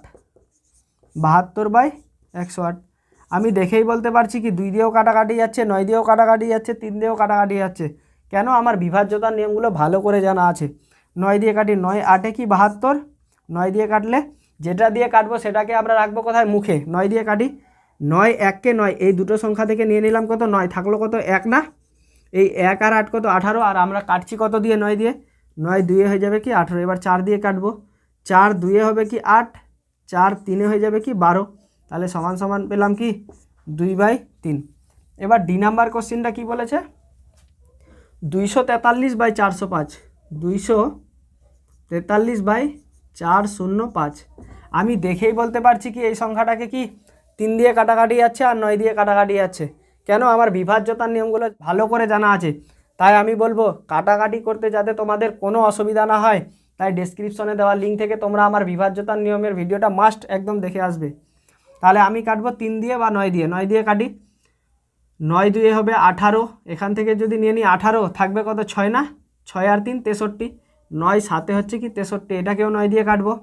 72/108। আমি দেখেই বলতে পারছি কি 2 দিয়েও কাটাকাটি যাচ্ছে, 9 দিয়েও কাটাকাটি যাচ্ছে, 3 দিয়েও কাটাকাটি যাচ্ছে। কেন, আমার বিভাজ্যতার নিয়মগুলো ভালো করে জানা আছে। 9 দিয়ে কাটি, 9 8 কি 72। 9 দিয়ে কাটলে যেটা দিয়ে কাটবো সেটাকে আমরা রাখবো কোথায়, মুখে। 9 দিয়ে কাটি, 9 1 কে 9, এই দুটো সংখ্যা থেকে নিয়ে নিলাম কত 9, থাকলো কত 1 না। এই 1 আর 8 কত 18, আর আমরা কাটছি কত দিয়ে, 9 দিয়ে। 9 2 হয়ে যাবে কি 18। এবার 4 দিয়ে কাটবো, 4 2 হবে কি 8, 4 3 হয়ে যাবে কি 12। তাহলে সমান সমান পেলাম কি 2/3। এবার ডি নাম্বার কোশ্চেনটা কি বলেছে, 243/405। 243/405। আমি দেখেই বলতে পারছি কি এই সংখ্যাটাকে কি 3 দিয়ে কাটাকাটি যাচ্ছে আর 9 দিয়ে কাটাকাটি যাচ্ছে। কেন, আমার বিভাজ্যতার নিয়মগুলো ভালো করে জানা আছে। তাই আমি বলবো কাটাকাটি করতে যাতে তোমাদের কোনো অসুবিধা না হয়, তাই ডেসক্রিপশনে দেওয়া লিঙ্ক থেকে তোমরা আমার বিভাজ্যতার নিয়মের ভিডিওটা মাস্ট একদম দেখে আসবে। তাহলে আমি কাটবো 3 দিয়ে বা 9 দিয়ে, 9 দিয়ে কাটি, 9 দুয়ে হবে 18, এখান থেকে যদি নিয়ে নিই 18 থাকবে কত 6 না, 6 আর 3 63, 9 7 হচ্ছে কি 63, এটাকেও 9 দিয়ে কাটবো,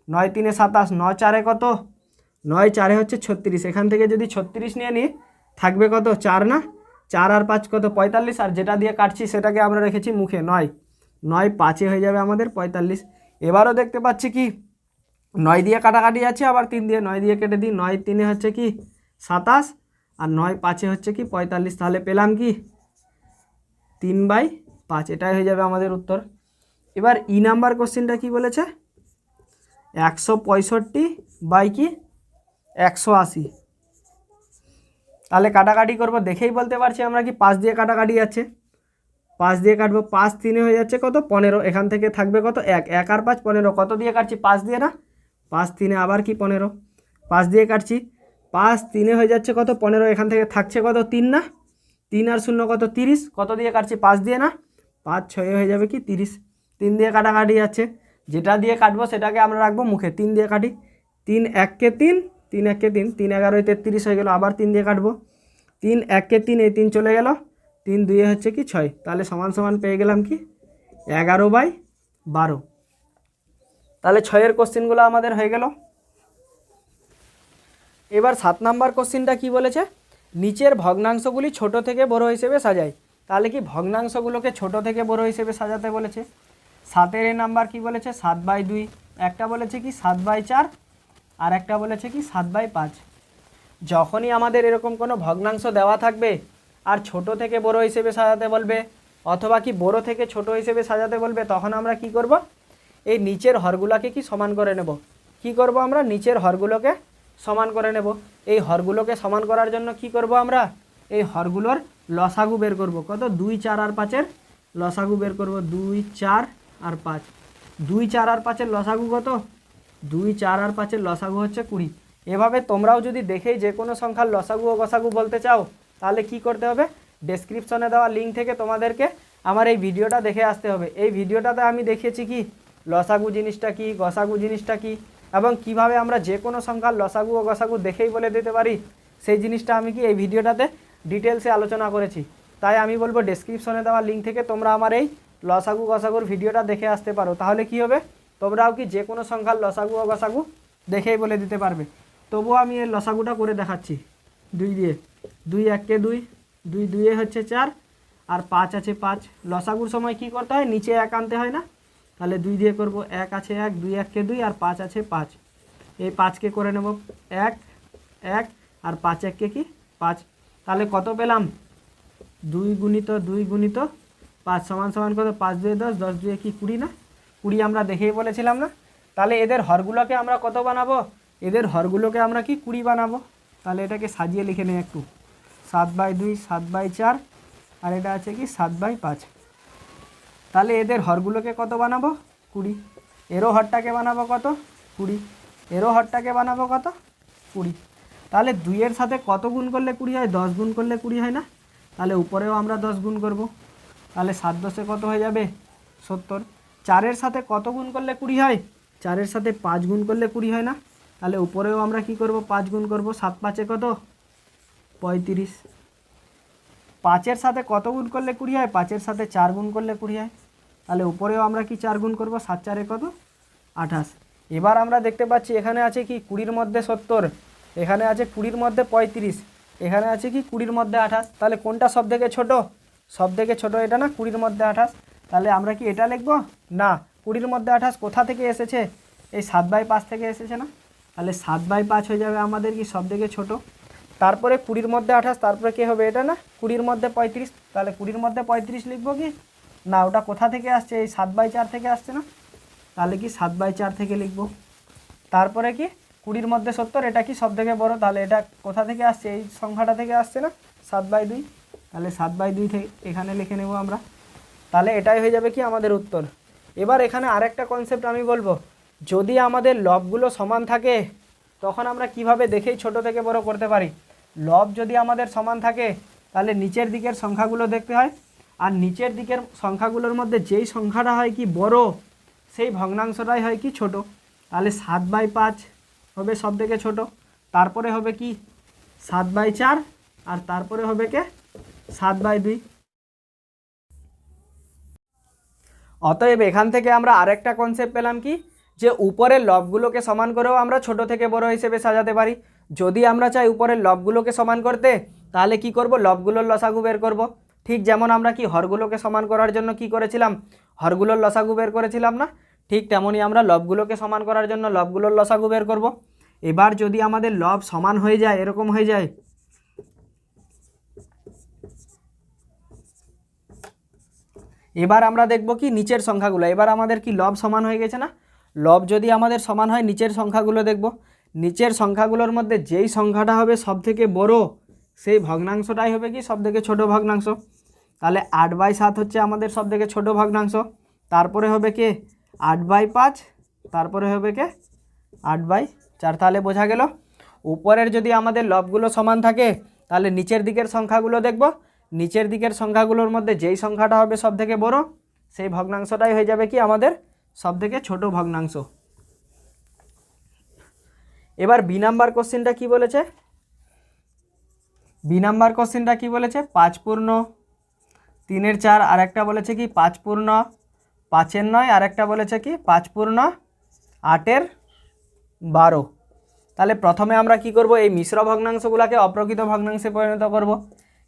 9 3 27, 9 4 কত, 9 4 হচ্ছে 36, এখান থেকে যদি 36 নিয়ে নিই থাকবে কত 4 না, 4 আর 5 কত 45, আর যেটা দিয়ে কাটছি সেটাকে আমরা রেখেছি মুখে 9, 9 5 হয়ে যাবে আমাদের 45। এবারও দেখতে পাচ্ছি কি 9 দিয়ে কাটাকাটি আছে, আবার 3 দিয়ে, 9 দিয়ে কেটে দিই, 9 3 হচ্ছে কি 27 আর 9 5 হচ্ছে কি 45, তাহলে পেলাম কি 3/5, এটাই হয়ে যাবে আমাদের উত্তর। এবার ই নাম্বার কোশ্চেনটা কি বলেছে, 165 বাই কি 180, তাহলে কাটাকাটি করব, দেখেই বলতে পারছি আমরা কি 5 দিয়ে কাটাকাটি যাচ্ছে, 5 দিয়ে কাটবো, 5 3 হয়ে যাচ্ছে কত 15, এখান থেকে থাকবে কত 1, 1 আর 5 15, কত দিয়ে কাটছি 5 দিয়ে না, 5 3 আবার কি 15, 5 দিয়ে কাটছি, 5 3 হয়ে যাচ্ছে কত 15, এখান থেকে থাকছে কত 3 না, 3 আর 0 কত 30, কত দিয়ে কাটছি 5 দিয়ে না, 5 6 হয়ে যাবে কি 30, 3 দিয়ে কাটাকাটি যাচ্ছে, যেটা দিয়ে কাটবো সেটাকে আমরা রাখবো মুখে, 3 দিয়ে কাটি, 3 1 কে 3, 3 1 কে 3, 3 11 33 হয়ে গেল, আবার 3 দিয়ে কাটবো, 3 1 কে 3, এই 3 চলে গেল, 3 2 হচ্ছে কি 6, তাহলে সমান সমান পেয়ে গেলাম কি 11/12। তাহলে 6-এর কোশ্চেনগুলো আমাদের হয়ে গেল। এবার 7 নাম্বার কোশ্চেনটা কি বলেছে, নিচের ভগ্নাংশগুলি ছোট থেকে বড় হিসেবে সাজাই, তাহলে কি ভগ্নাংশগুলোকে ছোট থেকে বড় হিসেবে সাজাতে বলেছে। 7-এর এ নাম্বার কি বলেছে 7/2, একটা বলেছে কি 7/4, আর একটা বলেছে কি 7/5। যখনই আমাদের এরকম কোনো ভগ্নাংশ দেওয়া থাকবে আর ছোট থেকে বড় হিসেবে সাজাতে বলবে অথবা কি বড় থেকে ছোট হিসেবে সাজাতে বলবে, তখন আমরা কি করব, এই নিচের হরগুলোকে কি সমান করে নেব, কি করব আমরা নিচের হরগুলোকে সমান করে নেব। এই হরগুলোকে সমান করার জন্য কি করব আমরা, এই হরগুলোর লসাগু বের করব, কত 2 4 আর 5-এর লসাগু বের করব, 2 4 আর 5, 2 4 আর 5-এর লসাগু কত, 2 4 আর 5-এর লসাগু হচ্ছে 20। এভাবে তোমরাও যদি দেখেই যে কোনো সংখ্যার লসাগু ও গসাগু বলতে চাও তাহলে কি করতে হবে, ডেসক্রিপশনে দেওয়া লিঙ্ক থেকে তোমাদেরকে আমার এই ভিডিওটা দেখে আসতে হবে। এই ভিডিওটাতে আমি দেখিয়েছি কি লসাগু জিনিসটা কি, গসাগু জিনিসটা কি, এবং কিভাবে আমরা যে কোনো সংখ্যার লসাগু ও গসাগু দেখেই বলে দিতে পারি, সেই জিনিসটা আমি কি এই ভিডিওটাতে ডিটেলসে আলোচনা করেছি। তাই আমি বলবো ডেসক্রিপশনে দেওয়া লিঙ্ক থেকে তোমরা আমার এই লসাগু গসাগুর ভিডিওটা দেখে আসতে পারো, তাহলে কি হবে তোমরাও কি যে কোনো সংখ্যার লসাগু ও গসাগু দেখেই বলে দিতে পারবে। তবুও আমি এই লসাগুটা করে দেখাচ্ছি, 2 দিয়ে, 2 1 কে 2, 2 2 হচ্ছে 4 আর 5 আছে 5, লসাগুর সময় কি করতে হয় নিচে 1 আনতে হয় না, তাহলে 2 দিয়ে করব, 1 আছে 1, 2 1 কে 2 আর 5 আছে 5, এই 5কে করে নেব 1 1 আর 5 1 কে কি 5, তাহলে কত পেলাম 2 গুণিত 2 গুণিত 5 সমান সমান কত 5 2 10, 10 2 কি 20 না, 20 আমরা দেখেই বলেছিলাম না। তাহলে এদের হরগুলোকে আমরা কত বানাবো, এদের হরগুলোকে আমরা কি 20 বানাবো। তাহলে এটাকে সাজিয়ে লিখে নিই একটু, 7/2 7/4 আর এটা আছে কি 7/5। তাহলে এদের হরগুলোকে কত বানাবো 20, এরও হরটাকে বানাবো কত 20, এরও হরটাকে বানাবো কত 20। তাহলে 2-এর সাথে কত গুণ করলে 20 হয়, 10 গুণ করলে 20 হয় না, তাহলে উপরেও আমরা 10 গুণ করব, তাহলে 7 10-এ কত হয়ে যাবে 70। 4-এর সাথে কত গুণ করলে 20 হয়, 4-এর সাথে 5 গুণ করলে 20 হয় না, তাহলে উপরেও আমরা কি করব 5 গুণ করব, 7 5-এ কত 35। 5-এর সাথে কত গুণ করলে 20 হয়, 5-এর সাথে 4 গুণ করলে 20 হয়, তাহলে উপরেও আমরা কি 4 গুণ করব, 7 4-এ কত 28। এবার আমরা দেখতে পাচ্ছি এখানে আছে কি 20-র মধ্যে 70, এখানে আছে 20-র মধ্যে 35, এখানে আছে কি 20-র মধ্যে 28, তাহলে কোনটা সব থেকে ছোটো, সব থেকে ছোটো এটা না 20-র মধ্যে 28, তাহলে আমরা কি এটা লিখব না, 20-র মধ্যে 28 কোথা থেকে এসেছে, এই 7/5 থেকে এসেছে না, তাহলে 7/5 হয়ে যাবে আমাদের কি সব থেকে ছোটো। তারপরে 20-র মধ্যে 28, তারপরে কী হবে এটা না 20-র মধ্যে 35, তাহলে 20-র মধ্যে 35 লিখব কি না, ওটা কোথা থেকে আসছে এই 7/4 থেকে আসছে না, তাহলে কি 7/4 থেকে লিখব। তারপরে কি 20-র মধ্যে 70, এটা কি সব থেকে বড়, তাহলে এটা কোথা থেকে আসছে এই সংখ্যাটা থেকে আসছে না 7/2, তাহলে 7/2 থেকে এখানে লিখে নেব আমরা, তাহলে এটাই হয়ে যাবে কি আমাদের উত্তর। এবার এখানে আরেকটা কনসেপ্ট আমি বলবো, যদি আমাদের লবগুলো সমান থাকে তখন আমরা কিভাবে দেখেই ছোট থেকে বড় করতে পারি। লব যদি আমাদের সমান থাকে তাহলে নিচের দিকের সংখ্যাগুলো দেখতে হয়, আর নিচের দিকের সংখ্যাগুলোর মধ্যে যেই সংখ্যাটা হয় কি বড় সেই ভগ্নাংশটাই হয় কি ছোট। তাহলে 7/5 হবে সব থেকে ছোট, তারপরে হবে কি 7/4, আর তারপরে হবে কে 7/2। অতএব এখান থেকে আমরা আরেকটা কনসেপ্ট পেলাম কি, যে উপরের লবগুলোকে সমান করেও আমরা ছোট থেকে বড় হিসেবে সাজাতে পারি। যদি আমরা চাই উপরের লবগুলোকে সমান করতে, তাহলে কি করব, লবগুলোর লসাগু বের করব। ঠিক যেমন আমরা কি হরগুলোকে সমান করার জন্য কি করেছিলাম, হরগুলোর লসাগু বের করেছিলাম না, ঠিক তেমনই আমরা লবগুলোকে সমান করার জন্য লবগুলোর লসাগু বের করব। এবার যদি আমাদের লব সমান হয়ে যায়, এরকম হয়ে যায়, এবার আমরা দেখব কি নিচের সংখ্যাগুলো। এবার আমাদের কি লব সমান হয়ে গেছে না, লব যদি আমাদের সমান হয়, নিচের সংখ্যাগুলো দেখব। নিচের সংখ্যাগুলোর মধ্যে যেই সংখ্যাটা হবে সব থেকে বড়, সেই ভগ্নাংশটাই হবে কি সব থেকে ছোট ভগ্নাংশ। তাহলে 8/7 হচ্ছে আমাদের সব থেকে ছোট ভগ্নাংশ, তারপরে হবে কে 8/5, তারপরে হবে কে 8/4। তাহলে বোঝা গেল, উপরের যদি আমাদের লবগুলো সমান থাকে, তাহলে নিচের দিকের সংখ্যাগুলো দেখব। নিচের দিকের সংখ্যাগুলোর মধ্যে যেই সংখ্যাটা হবে সব থেকে বড়, সেই ভগ্নাংশটাই হয়ে যাবে কি আমাদের সব থেকে ছোট ভগ্নাংশ। এবার বি নাম্বার কোশ্চেনটা কি বলেছে, বি নাম্বার কোশ্চেনটা কি বলেছে, 5/3/4, আর একটা বলেছে কি 5/5/9, আর একটা বলেছে কি 5/8/12। তাহলে প্রথমে আমরা কি করব, এই মিশ্র ভগ্নাংশগুলোকে অপ্রকৃত ভগ্নাংশে পরিণত করব।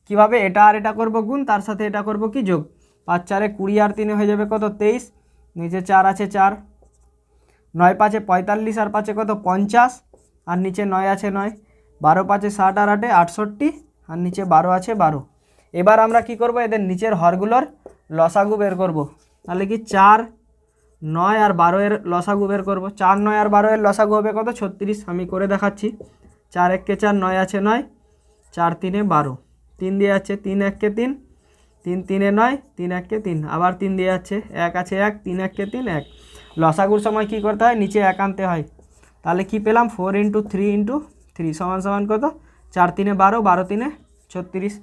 কিভাবে, এটা আর এটা করব গুণ, তার সাথে এটা করব কি যোগ। 5×4 20, আর 3 হয়ে যাবে কত 23, নিচে 4 আছে 4, 9×5 45, আর 5 কত 50, আর নিচে 9 আছে 9, 12×5 60, আর 8 68, আর নিচে 12 আছে 12। এবার আমরা কি করব, এদের নিচের হরগুলোর লসাগু বের করব। তাহলে কি 4, 9 আর 12 এর লসাগু বের করব। 4, 9 আর 12 এর লসাগু হবে কত 36। আমি করে দেখাচ্ছি, 4 1 4, 9 আছে 9, 4 3 12, 3 দিয়ে যাচ্ছে 3 1 3, 3 3 9, 3 1 3, আবার 3 দিয়ে যাচ্ছে 1 আছে 1, 3 1 3 1। লসাগুর সময় কি করতে হয়, নিচে 1 আনতে হয়। তাহলে কি পেলাম, 4 × 3 × 3 সমান কত 4 3 12, 12 3 36।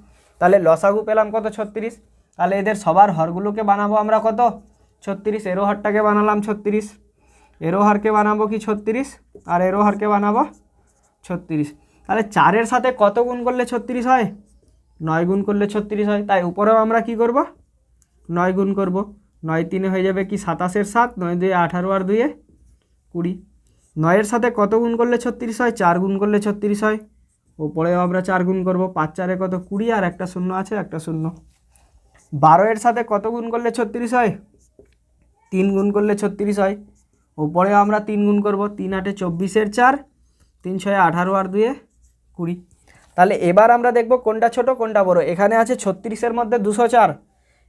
তাহলে লসাগু পেলাম কত 36। তাহলে এদের সবার হরগুলোকে বানাবো আমরা কত 36। এরো হরটাকে বানালাম 36, এরো হরকে বানাবো কি 36, আর এরো হরকে বানাবো 36। তাহলে 4-এর সাথে কত গুণ করলে 36 হয়, 9 গুণ করলে 36 হয়। তাই উপরেও আমরা কি করব, 9 গুণ করব। 9 3 হয়ে যাবে কি 27 7, 9 2 18, আর 2 20। 9-এর সাথে কত গুণ করলে 36 হয়, 4 গুণ করলে 36 হয়। উপরেও আমরা 4 গুণ করব। 5 4 কত 20, আর একটা শূন্য আছে, একটা শূন্য। 12-এর সাথে কত গুণ করলে 36 হয়, 3 গুণ করলে 36 হয়। উপরেও আমরা 3 গুণ করব। 3 8 24, 4, 3 6 18, আর 2 20। তাহলে এবার আমরা দেখব কোনটা ছোট কোনটা বড়। এখানে আছে 36-এর মধ্যে 204,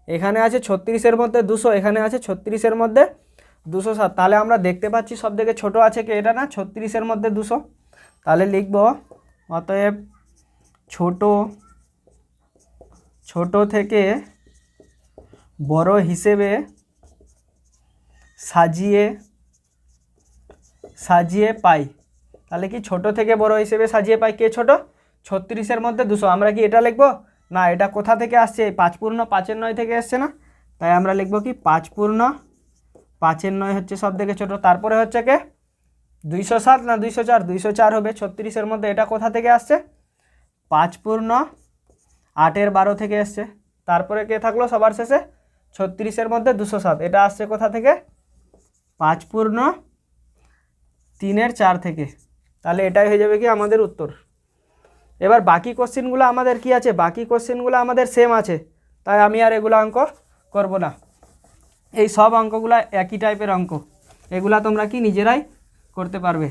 এখানে আছে 36-এর মধ্যে 200, এখানে আছে 36-এর মধ্যে 207। তাহলে আমরা দেখতে পাচ্ছি সব থেকে ছোট আছে কি, এটা না, 36-এর মধ্যে 200। তাহলে লিখব, অতএব ছোট থেকে বড় হিসেবে সাজিয়ে পাই। তাহলে কি ছোট থেকে বড় হিসেবে সাজিয়ে পাই, কে ছোট, 36-এর মধ্যে 200। আমরা কি এটা লিখব না, এটা কোথা থেকে আসছে, 5/5/9 থেকে এসছে না। তাই আমরা লিখব কি 5/5/9 হচ্ছে সব থেকে ছোট। তারপরে হচ্ছে কে 207 না 204, 204 হবে 36-এর মধ্যে। এটা কোথা থেকে আসছে, 5/8/12 থেকে এসছে। তারপরে কে থাকলো সবার শেষে, 36-এর মধ্যে 207, এটা আসছে কোথা থেকে, 5/3/4 থেকে। তাহলে এটাই হয়ে যাবে কি আমাদের উত্তর। এবার বাকি কোশ্চেনগুলো আমাদের কি আছে, বাকি কোশ্চেনগুলো আমাদের সেম আছে, তাই আমি আর এগুলো অঙ্ক করব না। এই সব অঙ্কগুলো একই টাইপের অঙ্ক, এগুলা তোমরা কি নিজেরাই করতে পারবে।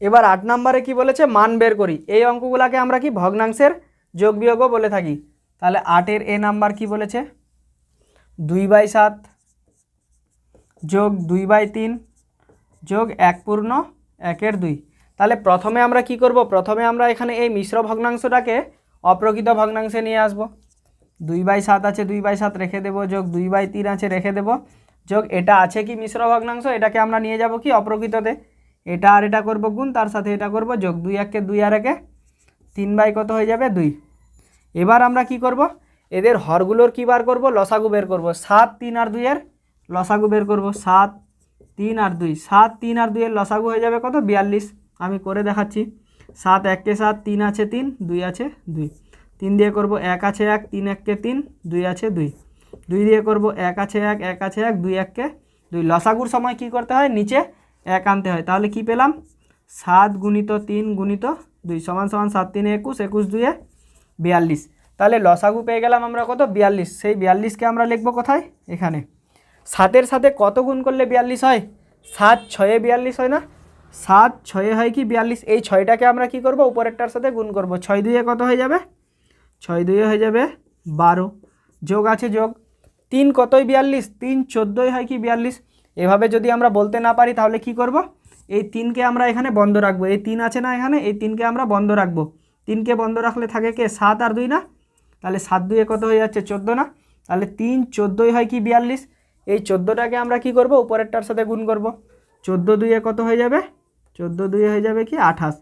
এবার 8 নম্বরে কি বলেছে, মান বের করি। এই অঙ্কগুলাকে আমরা কি ভগ্নাংশের যোগ বিয়োগও বলে থাকি। তাহলে 8-এর এ নাম্বার কি বলেছে, 2/7 যোগ 2/3 যোগ 1/1/2। তাহলে প্রথমে আমরা কি করব, প্রথমে আমরা এখানে এই মিশ্র ভগ্নাংশটাকে অপ্রকৃত ভগ্নাংশে নিয়ে আসব। 2/7 আছে, 2/7 রেখে দেব, যোগ 2/3 আছে রেখে দেব, যোগ এটা আছে কি মিশ্র ভগ্নাংশ, এটাকে আমরা নিয়ে যাব কি অপ্রকৃততে। এটা আর এটা করব গুণ, তার সাথে এটা করব যোগ, 2 1 2 আর 1 3 কত হয়ে যাবে 2। এবার আমরা কি করব, এদের হরগুলোর কি বার করব, লসাগু বের করব। 7 3 আর 2 এর লসাগু বের করব 7 3 আর 2, 7 3 আর 2 এর লসাগু হয়ে যাবে কত 42। আমি করে দেখাচ্ছি। 7 1 কে 7, 3 আছে 3, 2 আছে 2, 3 দিয়ে করব 1 আছে 1, 3 1 কে 3, 2 আছে 2, 2 দিয়ে করব 1 আছে 1, 1 আছে 1, 2 1 কে 2। লসাগুর সময় কি করতে হয়, নিচে 1 আনতে হয়। তাহলে কি পেলাম 7 গুণিত 3 গুণিত 2 সমান সমান 7 3 21, 21 2 42। তাহলে লসাগু পেয়ে গেলাম আমরা কত 42। সেই 42কে আমরা লিখব কোথায়, এখানে। 7-এর সাথে কত গুণ করলে 42 হয়, 7 6 42 হয় না, 7 6 হয় কি 42। এই 6টাকে আমরা কি করব, উপরেরটার সাথে গুণ করব। 6 2 কত হয়ে যাবে, 6 2 হয়ে যাবে 12, যোগ আছে যোগ 3 কতই 42, 3 14 হয় কি 42। এভাবে যদি আমরা বলতে না পারি তাহলে কি করব, এই 3কে আমরা এখানে বন্ধ রাখবো। এই 3 আছে না এখানে, এই 3কে আমরা বন্ধ রাখবো। 3কে বন্ধ রাখলে থাকে কে 7 আর 2 না, তাহলে 7 2 কত হয়ে যাচ্ছে 14 না, তাহলে 3 14 হয় কি 42। এই 14টাকে আমরা কি করব, উপরেরটার সাথে গুণ করব। 14 2 কত হয়ে যাবে, 14 2 হয়ে যাবে কি 28,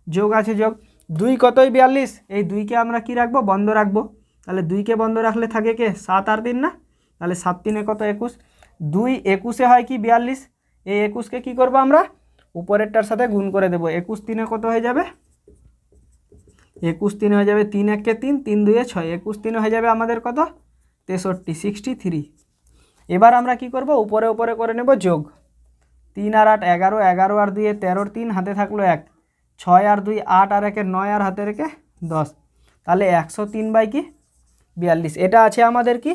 যোগ আছে যোগ 2 কতই 42। এই 2কে আমরা কি রাখবো, বন্ধ রাখবো। তাহলে 2কে বন্ধ রাখলে থাকে কে 7 আর 3 না, তাহলে 7 3 কত 21, 2 21 হয় কি 42। এই 21কে কি করব আমরা, উপরেরটার সাথে গুণ করে দেব। 21 3 কত হয়ে যাবে, 21 3 হয়ে যাবে 3 1 কে 3, 3 2 6, 21 3 হয়ে যাবে আমাদের কত 63, 63। এবার আমরা কি করব, উপরে উপরে করে নেব যোগ। 3 আর 8 11, 11 আর 2 13, 3 হাতে থাকলো 1, 6 আর 2 8 আর 1 9 আর হাতে রেখে 10, তাহলে 103 বাই কি 42। এটা আছে আমাদের কি,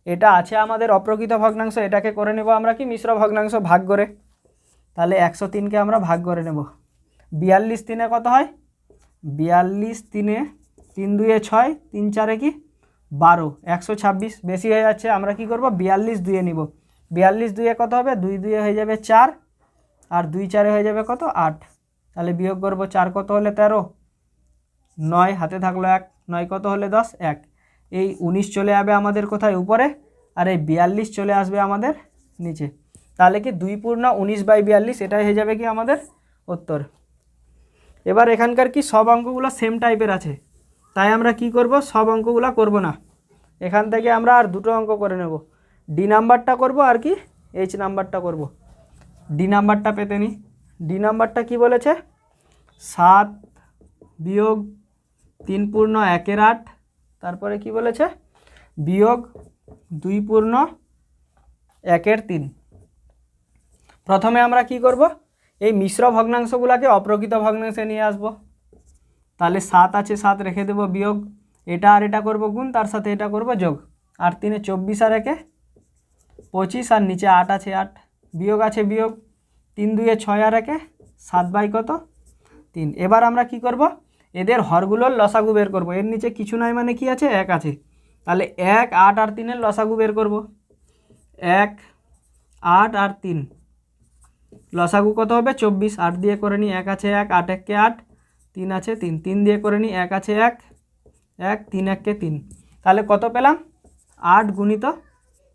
এটা আছে আমাদের অপ্রকৃত ভগ্নাংশ। এটাকে করে নেব আমরা কি মিশ্র ভগ্নাংশ ভাগ করে। তাহলে 103কে আমরা ভাগ করে নেব। 42 3 কত হয়, 42 3 3 2 6, 3 4 কি 12, 126 বেশি হয়ে যাচ্ছে। আমরা কি করব, 42 2 নিব। 42 2 কত হবে, 2 2 হয়ে যাবে 4, আর 2 4 হয়ে যাবে কত 8। তাহলে বিয়োগ করব, 4 কত হলে 13, 9 হাতে থাকলো 1, 9 কত হলে 10 1। এই 19 চলে যাবে আমাদের কোথায়, উপরে, আর এই 42 চলে আসবে আমাদের নিচে। তাহলে কি 2 পূর্ণ 19 বাই 42, এটাই হয়ে যাবে কি আমাদের উত্তর। এবার এখানকার কি সব অঙ্কগুলো সেম টাইপের আছে, তাই আমরা কি করব, সব অঙ্কগুলো করব না। এখান থেকে আমরা আর দুটো অঙ্ক করে নেব। ডি নাম্বারটা করব আর কি এইচ নাম্বারটা করব। ডি নাম্বারটা পেতে নিই। ডি নাম্বারটা কি বলেছে, 7 বিয়োগ 3 পূর্ণ 1 8, তারপরে কি বলেছে বিয়োগ 2 পূর্ণ 1 3। প্রথমে আমরা কি করব, এই মিশ্র ভগ্নাংশগুলোকে অপ্রকৃত ভগ্নাংশে নিয়ে আসব। তাহলে 7 আছে 7 রেখে দেব, বিয়োগ এটা আর এটা করব গুণ, তার সাথে এটা করব যোগ, আর 3 24 আর 1 25, আর নিচে 8 আছে 8, বিয়োগ আছে বিয়োগ 3 2 6 আর 1 7 বাই কত 3। এবার আমরা কি করব, এদের হরগুলোর লসাগু বের করব। এর নিচে কিছু নাই মানে কি আছে, 1 আছে। তাহলে 1 8 আর 3 এর লসাগু বের করব। 1 8 আর 3 লসাগু কত হবে 24। 8 দিয়ে করে নিই, 1 আছে 1, 8 1 কে 8, 3 আছে 3, 3 দিয়ে করে নিই, 1 আছে 1, 1 3 1 কে 3। তাহলে কত পেলাম, 8 গুণিত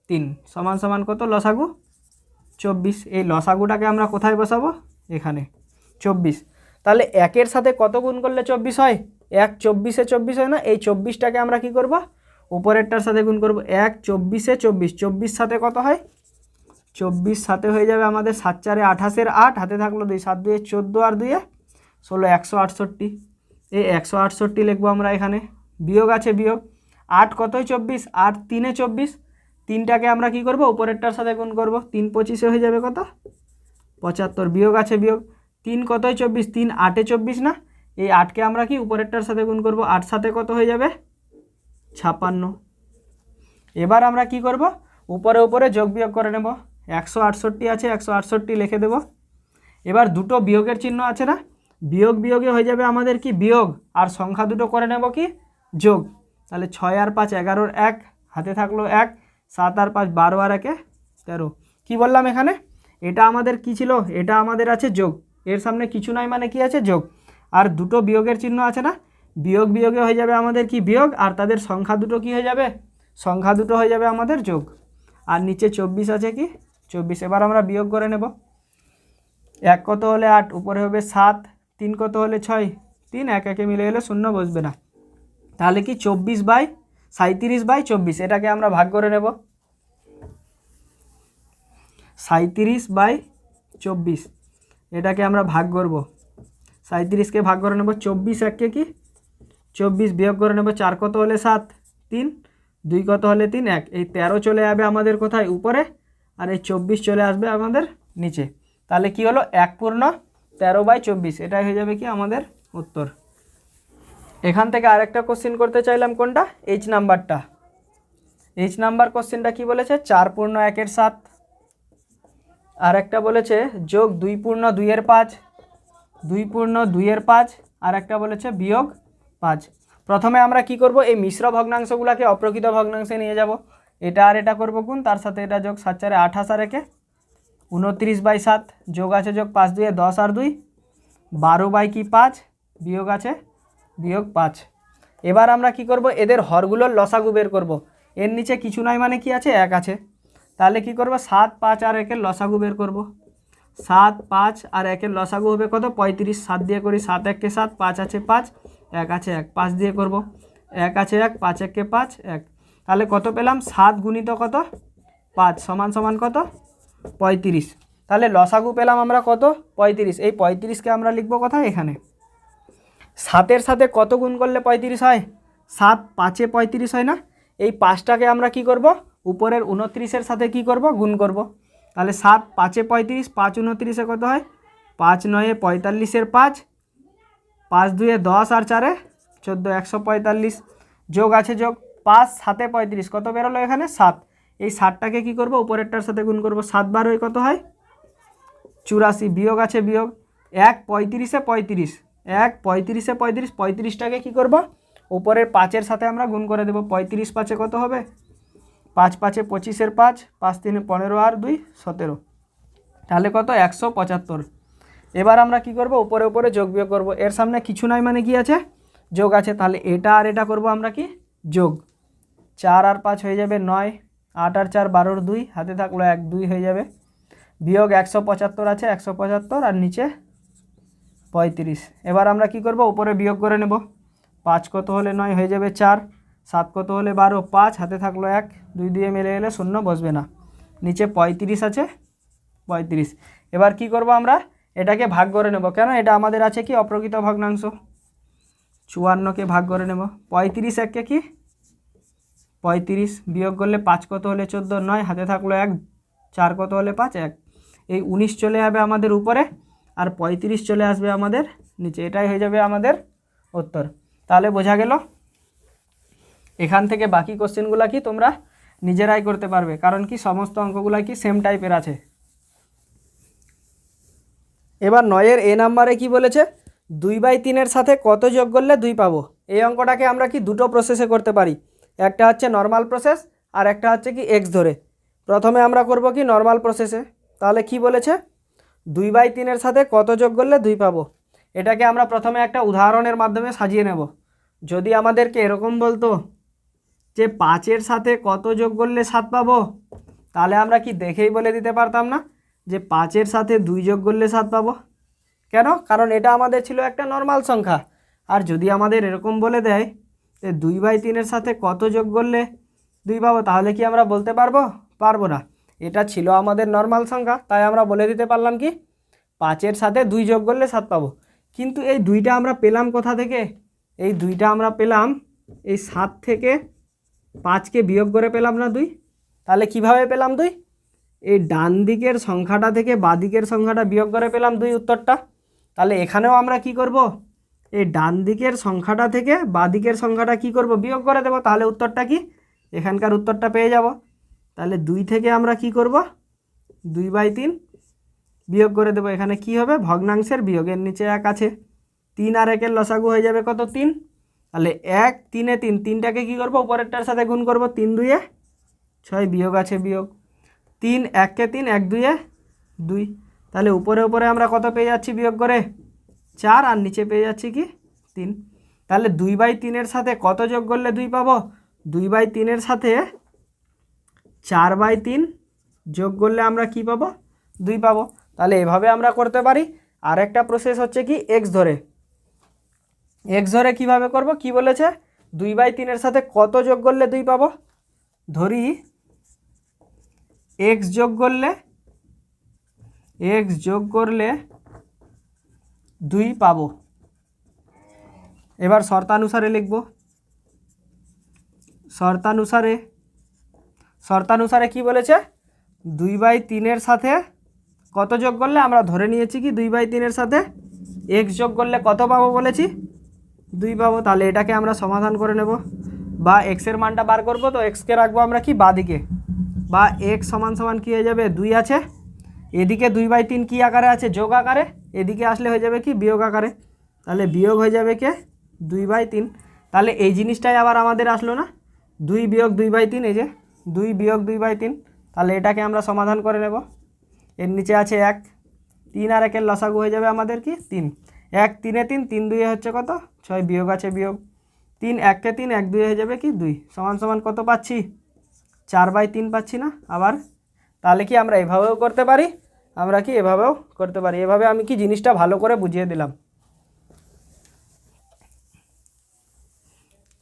3 সমান সমান কত লসাগু 24। এই লসাগুটাকে আমরা কোথায় বসাবো, এখানে 24। তাহলে 1-এর সাথে কত গুণ করলে 24 হয়, 1 24-এ 24 হয় না। এই 24টাকে আমরা কি করব, উপরেরটার সাথে গুণ করব। 1 24-এ 24, 24 সাথে কত হয় 24 সাথে হয়ে যাবে আমাদের 7 4 28-এর 8, হাতে থাকলো 2, 7 2 14, আর 2 16, 168। এই 168 লিখবো আমরা এখানে। বিয়োগ আছে বিয়োগ, 8 কতই 24, 8 3 24, 3টাকে আমরা কি করব, উপরেরটার সাথে গুণ করব। 3 25-এ হয়ে যাবে কত 75, বিয়োগ আছে বিয়োগ 3 কতই 24, 3 8 24 না। এই 8কে আমরা কি উপরেরটার সাথে গুণ করব, 8 সাথে কত হয়ে যাবে 56। এবার আমরা কি করব, উপরে উপরে যোগ বিয়োগ করে নেব। 168 আছে, 168 লিখে দেব। এবার দুটো বিয়োগের চিহ্ন আছে না, বিয়োগ বিয়োগে হয়ে যাবে আমাদের কি বিয়োগ, আর সংখ্যা দুটো করে নেব কি যোগ। তাহলে 6 আর 5 11-এর 1, হাতে থাকলো 1, 7 আর 5 12 আর 1 13। কি বললাম এখানে, এটা আমাদের কি ছিল, এটা আমাদের আছে যোগ, এর সামনে কিছু নাই মানে কি আছে যোগ, আর দুটো বিয়োগের চিহ্ন আছে না, বিয়োগ বিয়োগে হয়ে যাবে আমাদের কি বিয়োগ, আর তাদের সংখ্যা দুটো কি হয়ে যাবে, সংখ্যা দুটো হয়ে যাবে আমাদের যোগ। আর নিচে 24 আছে কি 24। এবার আমরা বিয়োগ করে নেব। 1 কত হলে 8, উপরে হবে 7, 3 কত হলে 6, 3 1 1 মিলে গেলে 0 বসবে না। তাহলে কি 37/24, এটাকে আমরা ভাগ করে নেব। 37/24, এটাকে আমরা ভাগ করব। 37কে ভাগ করে নেব 24 এককে কি 24, বিয়োগ করে নেব 4 কত হলে 7, 3, 2 কত হলে 3, 1, এই 13 চলে যাবে আমাদের কোথায় উপরে, আর এই 24 চলে আসবে আমাদের নিচে। তাহলে কি হলো 1/13/24, এটাই হয়ে যাবে কি আমাদের উত্তর। এখান থেকে আরেকটা কোশ্চেন করতে চাইলাম কোনটা, এইচ নাম্বারটা। এইচ নাম্বার কোশ্চেনটা কি বলেছে 4/1/7, আর একটা বলেছে যোগ 2/2/5, 2/2/5, আর একটা বলেছে বিয়োগ 5। প্রথমে আমরা কি করব, এই মিশ্র ভগ্নাংশগুলোকে অপ্রকৃত ভগ্নাংশে নিয়ে যাব। এটা আর এটা করব গুণ, তার সাথে এটা যোগ 7 4 28 আর একে 29/7, যোগ আছে যোগ 5 2 10 আর 2 12/5, বিয়োগ আছে বিয়োগ 5। এবার আমরা কি করব, এদের হরগুলোর লসাগু বের করব। এর নিচে কিছু নাই মানে কি আছে 1 আছে, তাহলে কি করব 7 5 আর 1 এর লসাগু বের করব। 7 5 আর 1 এর লসাগু হবে কত 35, 7 দিয়ে করি 7 1 কে 7, 5 আছে 5, 1 আছে 1, 5 দিয়ে করব 1 আছে 1, 5 1 কে 5, 1, তাহলে কত পেলাম 7 গুণিত কত 5 সমান সমান কত 35। তাহলে লসাগু পেলাম আমরা কত 35। এই 35কে আমরা লিখব কোথায় এখানে। 7-এর সাথে কত গুণ করলে 35 হয়, 7 5-এ 35 হয় না। এই 5টাকে আমরা কি করব, উপরের 29-এর সাথে কি করব গুণ করব। তাহলে 7 5-এ 35, 5 29-এ কত হয় 5 9-এ 45-এর 5, 5 2-এ 10 আর 4-এ 14, 145, যোগ আছে যোগ 5 7-এ 35 কত বেরোলো এখানে 7। এই 7টাকে কি করব উপরেরটার সাথে গুণ করব, 7 12 কত হয় 84, বিয়োগ আছে বিয়োগ 1 35-এ 35, 1 35-এ 35, 35টাকে কি করব উপরের 5-এর সাথে আমরা গুণ করে দেব। 35 5-এ কত হবে 5 5-এ 25-এর 5, 5 3-এ 15 আর 2 17, তাহলে কত 175। এবার আমরা কি করব উপরে উপরে যোগ বিয়োগ করব। এর সামনে কিছু নাই মানে কি আছে যোগ আছে, তাহলে এটা আর এটা করব আমরা কি যোগ। 4 আর 5 হয়ে যাবে 9, 8 আর 4 12 2, হাতে থাকলো 1 2 হয়ে যাবে, বিয়োগ 175 আছে 175 আর নিচে 35। এবার আমরা কি করব উপরে বিয়োগ করে নেব। 5 কত হলে 9 হয়ে যাবে 4, 7 কত হলে 12 5, হাতে থাকলো 1, 2 দিয়ে মিলে গেলে শূন্য বসবে না, নিচে 35 আছে 35। এবার কি করব আমরা এটাকে ভাগ করে নেব, কেন এটা আমাদের আছে কি অপ্রকৃত ভগ্নাংশ। 54কে ভাগ করে নেব, 35 1-কে কি 35, বিয়োগ করলে 5 কত হলে 14 9, হাতে থাকলো 1, 4 কত হলে 5 1, এই 19 চলে যাবে আমাদের উপরে আর 35 চলে আসবে আমাদের নিচে, এটাই হয়ে যাবে আমাদের উত্তর। তাহলে বোঝা গেল। এখান থেকে বাকি কোশ্চেনগুলো কি তোমরা নিজেরাই করতে পারবে, কারণ কি সমস্ত অঙ্কগুলো কি সেম টাইপের আছে। এবার 9-এর এ নাম্বারে কি বলেছে 2/3-এর সাথে কত যোগ করলে 2 পাবো। এই অঙ্কটাকে আমরা কি দুটো প্রসেসে করতে পারি, একটা হচ্ছে নর্মাল প্রসেস আর একটা হচ্ছে কি এক্স ধরে। প্রথমে আমরা করব কি নর্মাল প্রসেসে। তাহলে কি বলেছে 2/3-এর সাথে কত যোগ করলে 2 পাবো। এটাকে আমরা প্রথমে একটা উদাহরণের মাধ্যমে সাজিয়ে নেব। যদি আমাদেরকে এরকম বলতো যে 5-এর সাথে কত যোগ করলে 7 পাবো, তাহলে আমরা কি দেখেই বলে দিতে পারতাম না যে 5-এর সাথে 2 যোগ করলে 7 পাবো। কেন, কারণ এটা আমাদের ছিল একটা নর্মাল সংখ্যা। আর যদি আমাদের এরকম বলে দেয় যে 2/3-এর সাথে কত যোগ করলে 2 পাবো, তাহলে কি আমরা বলতে পারবো, পারবো না। এটা ছিল আমাদের নর্মাল সংখ্যা, তাই আমরা বলে দিতে পারলাম কি 5-এর সাথে 2 যোগ করলে 7 পাবো। কিন্তু এই 2টা আমরা পেলাম কোথা থেকে, এই 2টা আমরা পেলাম এই 7 থেকে 5কে বিয়োগ করে পেলাম না 2। তাহলে কিভাবে পেলাম 2, এই ডান দিকের সংখ্যাটা থেকে বাঁ দিকের সংখ্যাটা বিয়োগ করে পেলাম 2 উত্তরটা। তাহলে এখানেও আমরা কি করব, এই ডান দিকের সংখ্যাটা থেকে বাঁ দিকের সংখ্যাটা কি করব বিয়োগ করে দেব, তাহলে উত্তরটা কি এখানকার উত্তরটা পেয়ে যাব। তাহলে 2 থেকে আমরা কি করব 2/3 বিয়োগ করে দেব, এখানে কি হবে ভগ্নাংশের বিয়োগের নিচে 1 আছে, 3 আর 1-এর লসাগু হয়ে যাবে কত 3। তাহলে 1 3-এ 3, 3টাকে কী করবো উপরেরটার সাথে গুণ করব, 3 2-এ 6, বিয়োগ আছে বিয়োগ 3 1-কে 3 1 2-এ 2। তাহলে উপরে উপরে আমরা কত পেয়ে যাচ্ছি বিয়োগ করে 4, আর নিচে পেয়ে যাচ্ছি কি 3। তাহলে 2/3-এর সাথে কত যোগ করলে 2 পাবো, 2/3-এর সাথে 4/3 যোগ করলে আমরা কি পাবো 2 পাবো। তাহলে এভাবে আমরা করতে পারি। আর একটা প্রসেস হচ্ছে কি এক্স ধরে। এক্স ধরে কীভাবে করব, কি বলেছে 2/3-এর সাথে কত যোগ করলে 2 পাবো। ধরি এক্স যোগ করলে এক্স যোগ করলে 2 পাবো। এবার শর্তানুসারে লিখব। শর্তানুসারে কি বলেছে, 2/3 সাথে কত যোগ করলে, আমরা ধরে নিয়েছি কি 2/3 সাথে এক্স যোগ করলে কত পাবো বলেছি, 2 পাবো। তাহলে এটাকে আমরা সমাধান করে নেব, বা এক্সের মানটা বার করব। তো এক্সকে রাখবো আমরা কি বাঁদিকে, বা এক্স সমান সমান কী হয়ে যাবে, 2 আছে, এদিকে 2/3 কী আকারে আছে, যোগ আকারে, এদিকে আসলে হয়ে যাবে কি বিয়োগ আকারে। তাহলে বিয়োগ হয়ে যাবে কে 2/3। তাহলে এই জিনিসটাই আবার আমাদের আসলো না, 2 বিয়োগ 2/3, এই যে 2 বিয়োগ 2/3। তাহলে এটাকে আমরা সমাধান করে নেব। এর নিচে আছে 1, 3 আর 1-এর লসাগু হয়ে যাবে আমাদের কি 3। 1 3 3, 3 2 হচ্ছে কত 6, বিয়োগ আছে বিয়োগ 3, 1 কে 3, 1 2 হয়ে যাবে কি 2, সমান সমান কত পাচ্ছি 4/3 পাচ্ছি না আবার। তাহলে কি আমরা এভাবেও করতে পারি, আমরা কি এভাবেও করতে পারি। এভাবে আমি কি জিনিসটা ভালো করে বুঝিয়ে দিলাম।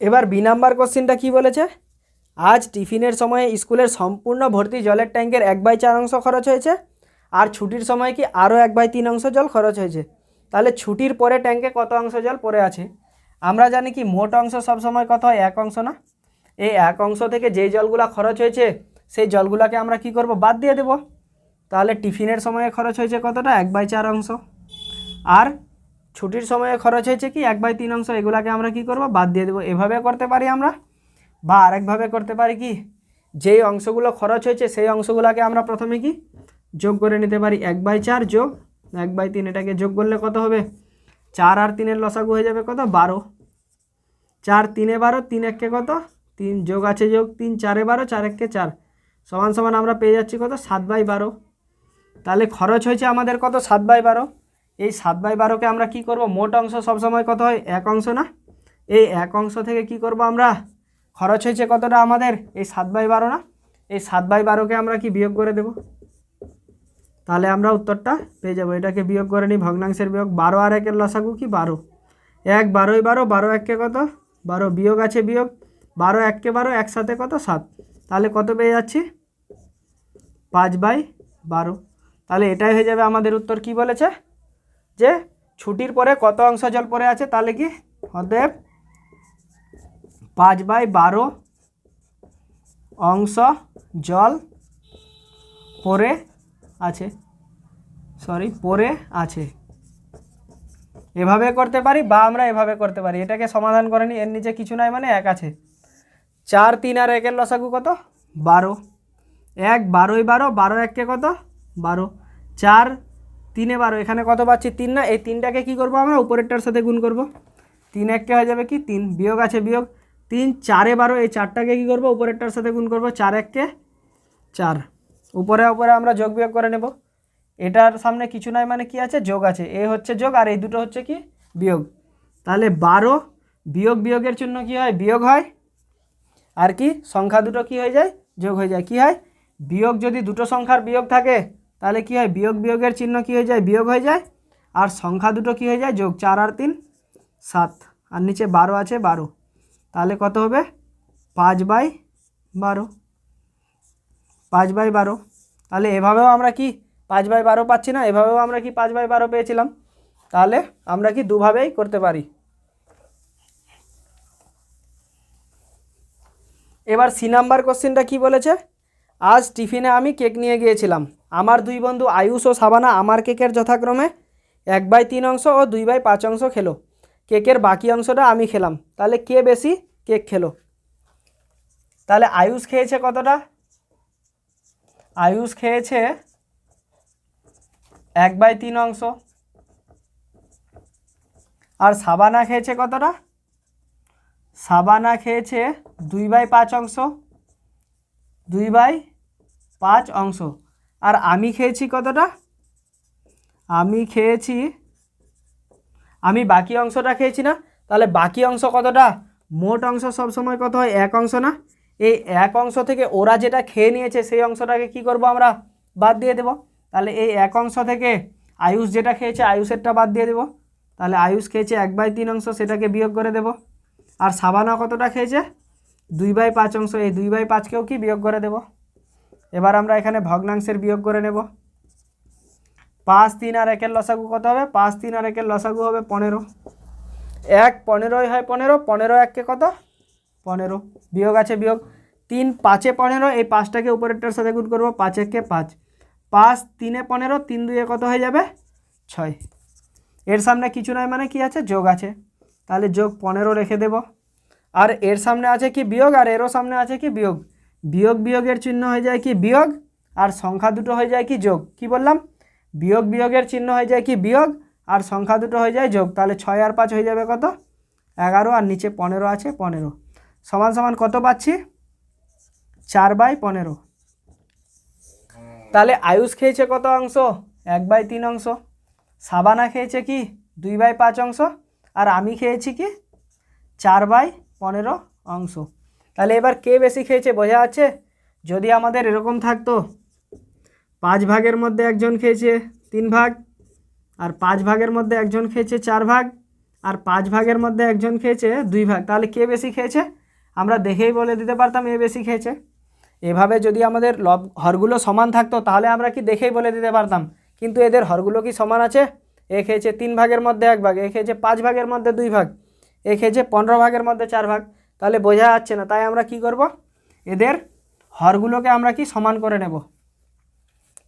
এবার বি নাম্বার কোশ্চেনটা কি বলেছে, আজ টিফিনের সময়ে স্কুলের সম্পূর্ণ ভর্তি জলের ট্যাঙ্কের 1/4 অংশ খরচ হয়েছে, আর ছুটির সময় কি আরও 1/3 অংশ জল খরচ হয়েছে। তাহলে ছুটির পরে ট্যাঙ্কে কত অংশ জল পড়ে আছে, আমরা জানি কি মোট অংশ সবসময় কত হয়, 1 অংশ না। এই 1 অংশ থেকে যেই জলগুলো খরচ হয়েছে সেই জলগুলোকে আমরা কি করব, বাদ দিয়ে দেব। তাহলে টিফিনের সময়ে খরচ হয়েছে কতটা, 1/4 অংশ, আর ছুটির সময়ে খরচ হয়েছে কি 1/3 অংশ, এগুলাকে আমরা কি করব, বাদ দিয়ে দেবো। এভাবে করতে পারি আমরা, বা আরেকভাবে করতে পারি কি, যেই অংশগুলো খরচ হয়েছে সেই অংশগুলোকে আমরা প্রথমে কি যোগ করে নিতে পারি, 1/4 যোগ 1/3, এটাকে যোগ করলে কত হবে, 4 আর 3-এর লসাগু হয়ে যাবে কত 12, 4 3 12, 3 1 কত 3, যোগ আছে যোগ 3 4 12, 4 1 4, সমান সমান আমরা পেয়ে যাচ্ছি কত 7/12। তাহলে খরচ হয়েছে আমাদের কত 7/12। এই 7/12কে আমরা কি করব, মোট অংশ সবসময় কত হয় 1 অংশ না, এই 1 অংশ থেকে কি করব আমরা, খরচ হয়েছে কতটা আমাদের এই 7/12 না, এই 7/12কে আমরা কি বিয়োগ করে দেব। তাহলে আমরা উত্তরটা পেয়ে যাব। এটাকে বিয়োগ করে নিই, ভগ্নাংশের বিয়োগ, 12 আর 1-এর লসাগু কি 12, 1 12 12, 12 1 কত 12, বিয়োগ আছে বিয়োগ 12 1 12, একসাথে কত 7। তাহলে কত পেয়ে যাচ্ছি 5/12। তাহলে এটাই হয়ে যাবে আমাদের উত্তর। কি বলেছে যে ছুটির পরে কত অংশ জল পড়ে আছে, তাহলে কি অতএব 5/12 অংশ জল পড়ে আছে, পড়ে আছে। এভাবে করতে পারি, বা আমরা এভাবে করতে পারি। এটাকে সমাধান করে নিই, এর নিচে কিছু নাই মানে 1 আছে, 4 3 আর 1-এর লসাগু কত 12, 1 12 12, 12 1 কত 12, 4 3 12, এখানে কত পাচ্ছি 3 না, এই 3টাকে কি করব আমরা উপরেরটার সাথে গুণ করব, 3 1 হয়ে যাবে কি 3, বিয়োগ আছে বিয়োগ 3 4 12, এই 4টাকে কি করব উপরেরটার সাথে গুণ করব, 4 1 4, উপরে উপরে আমরা যোগ বিয়োগ করে নেব। এটার সামনে কিছু নাই মানে কি আছে, যোগ আছে, এ হচ্ছে যোগ আর এই দুটো হচ্ছে কি বিয়োগ। তাহলে 12 বিয়োগ বিয়োগের চিহ্ন কি হয়, বিয়োগ হয়, আর কি সংখ্যা দুটো কি হয়ে যায়, যোগ হয়ে যায়। কি হয়, বিয়োগ যদি দুটো সংখ্যার বিয়োগ থাকে তাহলে কি হয়, বিয়োগ বিয়োগের চিহ্ন কি হয়ে যায়, বিয়োগ হয়ে যায়, আর সংখ্যা দুটো কি হয়ে যায়, যোগ, 4 আর 3 7, আর নিচে 12 আছে 12, তাহলে কত হবে 5/12, 5/12। তাহলে এভাবেও আমরা কি 5/12 পাচ্ছি না, এভাবেও আমরা কি 5/12 পেয়েছিলাম। তাহলে আমরা কি দুভাবেই করতে পারি। এবার সি নাম্বার কোশ্চেনটা কি বলেছে, আজ টিফিনে আমি কেক নিয়ে গিয়েছিলাম, আমার 2 বন্ধু আয়ুষ ও সাবানা আমার কেকের যথাক্রমে 1/3 অংশ ও 2/5 অংশ খেলো, কেকের বাকি অংশটা আমি খেলাম, তাহলে কে বেশি কেক খেলো। তাহলে আয়ুষ খেয়েছে কতটা, আয়ুষ খেয়েছে 1/3 অংশ, আর সাবানা খেয়েছে কতটা, সাবানা খেয়েছে 2/5 অংশ, 2/5 অংশ, আর আমি খেয়েছি কতটা, আমি বাকি অংশটা খেয়েছি না। তাহলে বাকি অংশ কতটা, মোট অংশ সবসময় কত হয় 1 অংশ না, এই 1 অংশ থেকে ওরা যেটা খেয়ে নিয়েছে সেই অংশটাকে কি করব আমরা, বাদ দিয়ে দেব। তাহলে এই 1 অংশ থেকে আয়ুষ যেটা খেয়েছে আয়ুষেরটা বাদ দিয়ে দেব, তাহলে আয়ুষ খেয়েছে 1/3 অংশ, সেটাকে বিয়োগ করে দেব। আর সাবানা কতটা খেয়েছে 2/5 অংশ, এই 2/5কেও কি বিয়োগ করে দেব। এবার আমরা এখানে ভগ্নাংশের বিয়োগ করে নেব। 5 3 আর 1 এর লসাগু কত হবে? 5 3 আর 1 এর লসাগু হবে 15। 1 15ই হয় 15, 15 1 কত? 15। বিয়োগ আছে বিয়োগ, 3 5 এ 15, এই 5টাকে উপরেরটার সাথে গুণ করব, 5 1 5, 5 3 এ 15, 3 2 এ কত হয়ে যাবে? 6। এর সামনে কিছু নয় মানে কি আছে? যোগ আছে, তাহলে যোগ 15 রেখে দেব। আর এর সামনে আছে কি? বিয়োগ। আর এরও সামনে আছে কি? বিয়োগ। বিয়োগ বিয়োগের চিহ্ন হয়ে যায় কি? বিয়োগ। আর সংখ্যা দুটো হয়ে যায় কি? যোগ। কি বললাম? বিয়োগ বিয়োগের চিহ্ন হয়ে যায় কি? বিয়োগ। আর সংখ্যা দুটো হয়ে যায় যোগ। তাহলে 6 আর 5 হয়ে যাবে কত? 11। আর নিচে 15 আছে, 15 সমান সমান কত পাচ্ছি? 4/15। তাহলে আয়ুষ খেয়েছে কত অংশ? 1/3 অংশ। সাবানা খেয়েছে কি? 2/5 অংশ। আর আমি খেয়েছি কি? 4/15 অংশ। তাহলে এবার কে বেশি খেয়েছে বোঝা যাচ্ছে? যদি আমাদের এরকম থাকতো 5 ভাগের মধ্যে একজন খেয়েছে 3 ভাগ, আর 5 ভাগের মধ্যে একজন খেয়েছে 4 ভাগ, আর 5 ভাগের মধ্যে একজন খেয়েছে 2 ভাগ, তাহলে কে বেশি খেয়েছে? আমরা দেখেই বলে দিতে পারতাম এ বেশি খেয়েছে। এভাবে যদি আমাদের হরগুলো সমান থাকতো তাহলে আমরা কি দেখেই বলে দিতে পারতাম, কিন্তু এদের হরগুলো কি সমান আছে? এ খেয়েছে 3 ভাগের মধ্যে 1 ভাগ, এ খেয়েছে 5 ভাগের মধ্যে 2 ভাগ, এ খেয়েছে 15 ভাগের মধ্যে 4 ভাগ, তাহলে বোঝা যাচ্ছে না। তাই আমরা কি করব? এদের হরগুলোকে আমরা কি সমান করে নেব।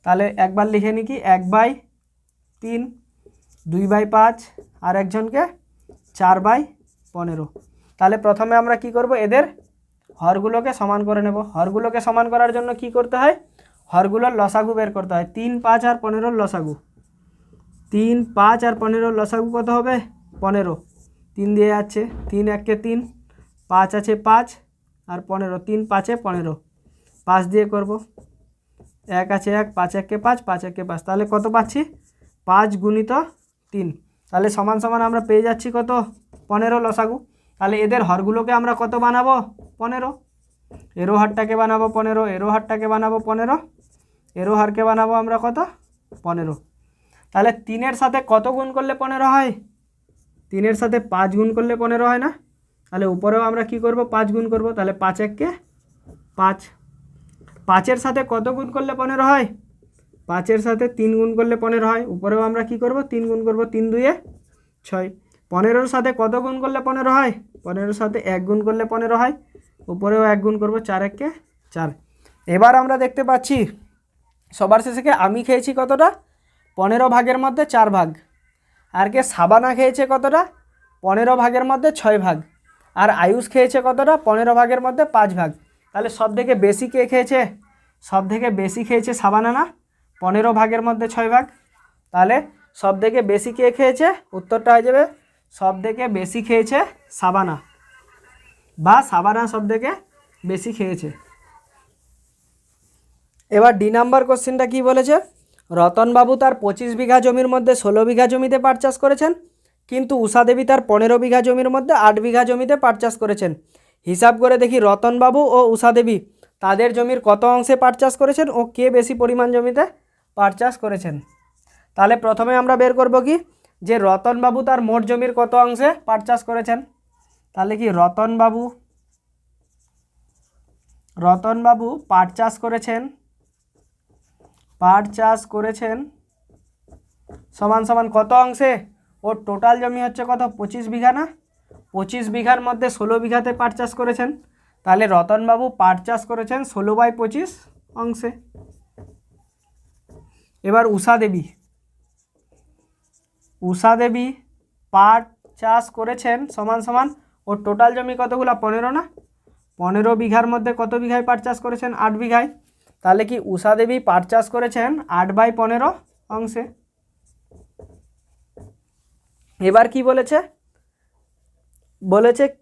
তাহলে একবার লিখে নিই কি? 1/3, 2/5, আর একজনকে 4/15। তাহলে প্রথমে আমরা কি করব? এদের হরগুলোকে সমান করে নেব। হরগুলোকে সমান করার জন্য কি করতে হয়? হরগুলোর লসাগু বের করতে হয়। 3 5 আর 15 লসাগু, 3 5 আর 15 লসাগু কত হবে? 15। 3 দিয়ে যাচ্ছে, 3 1 3, 5 আছে 5 আর 15, 3 5 এ 15, 5 দিয়ে করব, 1 আছে 1, 5 1 5, 5 1 5, তাহলে কত পাচ্ছি? 5 গুণিত 3। তাহলে সমান সমান আমরা পেয়ে যাচ্ছি কত? 15 লসাগু। তাহলে এদের হরগুলোকে আমরা কত বানাবো? 15। এরো হারটাকে বানাবো 15, এরো হারটাকে বানাবো 15, এরো হারকে বানাবো আমরা কত? 15। তাহলে 3-এর সাথে কত গুণ করলে 15 হয়? 3-এর সাথে 5 গুণ করলে 15 হয় না? তাহলে উপরেও আমরা কি করব? 5 গুণ করব। তাহলে 5 1 5। 5-এর সাথে কত গুণ করলে 15 হয়? 5-এর সাথে 3 গুণ করলে 15 হয়। উপরেও আমরা কি করব? 3 গুণ করব, 3 2 এ 6। 15-এর সাথে কত গুণ করলে 15 হয়? 15-এর সাথে 1 গুণ করলে 15 হয়। উপরেও 1 গুণ করব, 4 1 4। এবার আমরা দেখতে পাচ্ছি সবার শেষে আমি খেয়েছি কতটা? 15 ভাগের মধ্যে 4 ভাগ। আর কে? সাবানা খেয়েছে কতটা? 15 ভাগের মধ্যে 6 ভাগ। আর আয়ুষ খেয়েছে কতটা? 15 ভাগের মধ্যে 5 ভাগ। তাহলে সব থেকে বেশি কে খেয়েছে? সব থেকে বেশি খেয়েছে সাবানা না? 15 ভাগের মধ্যে 6 ভাগ। তাহলে সব থেকে বেশি কে খেয়েছে? উত্তরটা হয়ে যাবে সব থেকে বেশি খেয়েছে সাবানা, বা সাবানা সব থেকে বেশি খেয়েছে। এবার ডি নাম্বার কোশ্চেনটা কি বলেছে? রতনবাবু তার 25 বিঘা জমির মধ্যে 16 বিঘা জমিতে পাট চাষ করেছেন, কিন্তু উষা দেবী তার 15 বিঘা জমির মধ্যে 8 বিঘা জমিতে পাট চাষ করেছেন। হিসাব করে দেখি রতনবাবু ও উষা দেবী তাদের জমির কত অংশে পাট চাষ করেছেন ও কে বেশি পরিমাণ জমিতে পাট চাষ করেছেন। তাহলে প্রথমে আমরা বের করব কি? যে রতনবাবু তার মোট জমির কত অংশে পাট চাষ করেছেন। তাহলে কি রতনবাবু পাট চাষ করেছেন সমান সমান কত অংশে? ওর টোটাল জমি হচ্ছে কত? 25 বিঘা না? 25 বিঘার মধ্যে 16 বিঘাতে পাট চাষ করেছেন। তাহলে রতনবাবু পাট চাষ করেছেন 16/25 অংশে। এবার উষা দেবী পাট চাষ করেছেন সমান সমান ওর টোটাল জমি কতগুলো? 15 না? 15 বিঘার মধ্যে কত বিঘায় পাট চাষ করেছেন? 8 বিঘায়। তাহলে কি উষা দেবী পাট চাষ করেছেন 8/15 অংশে। এবার কি বলেছে?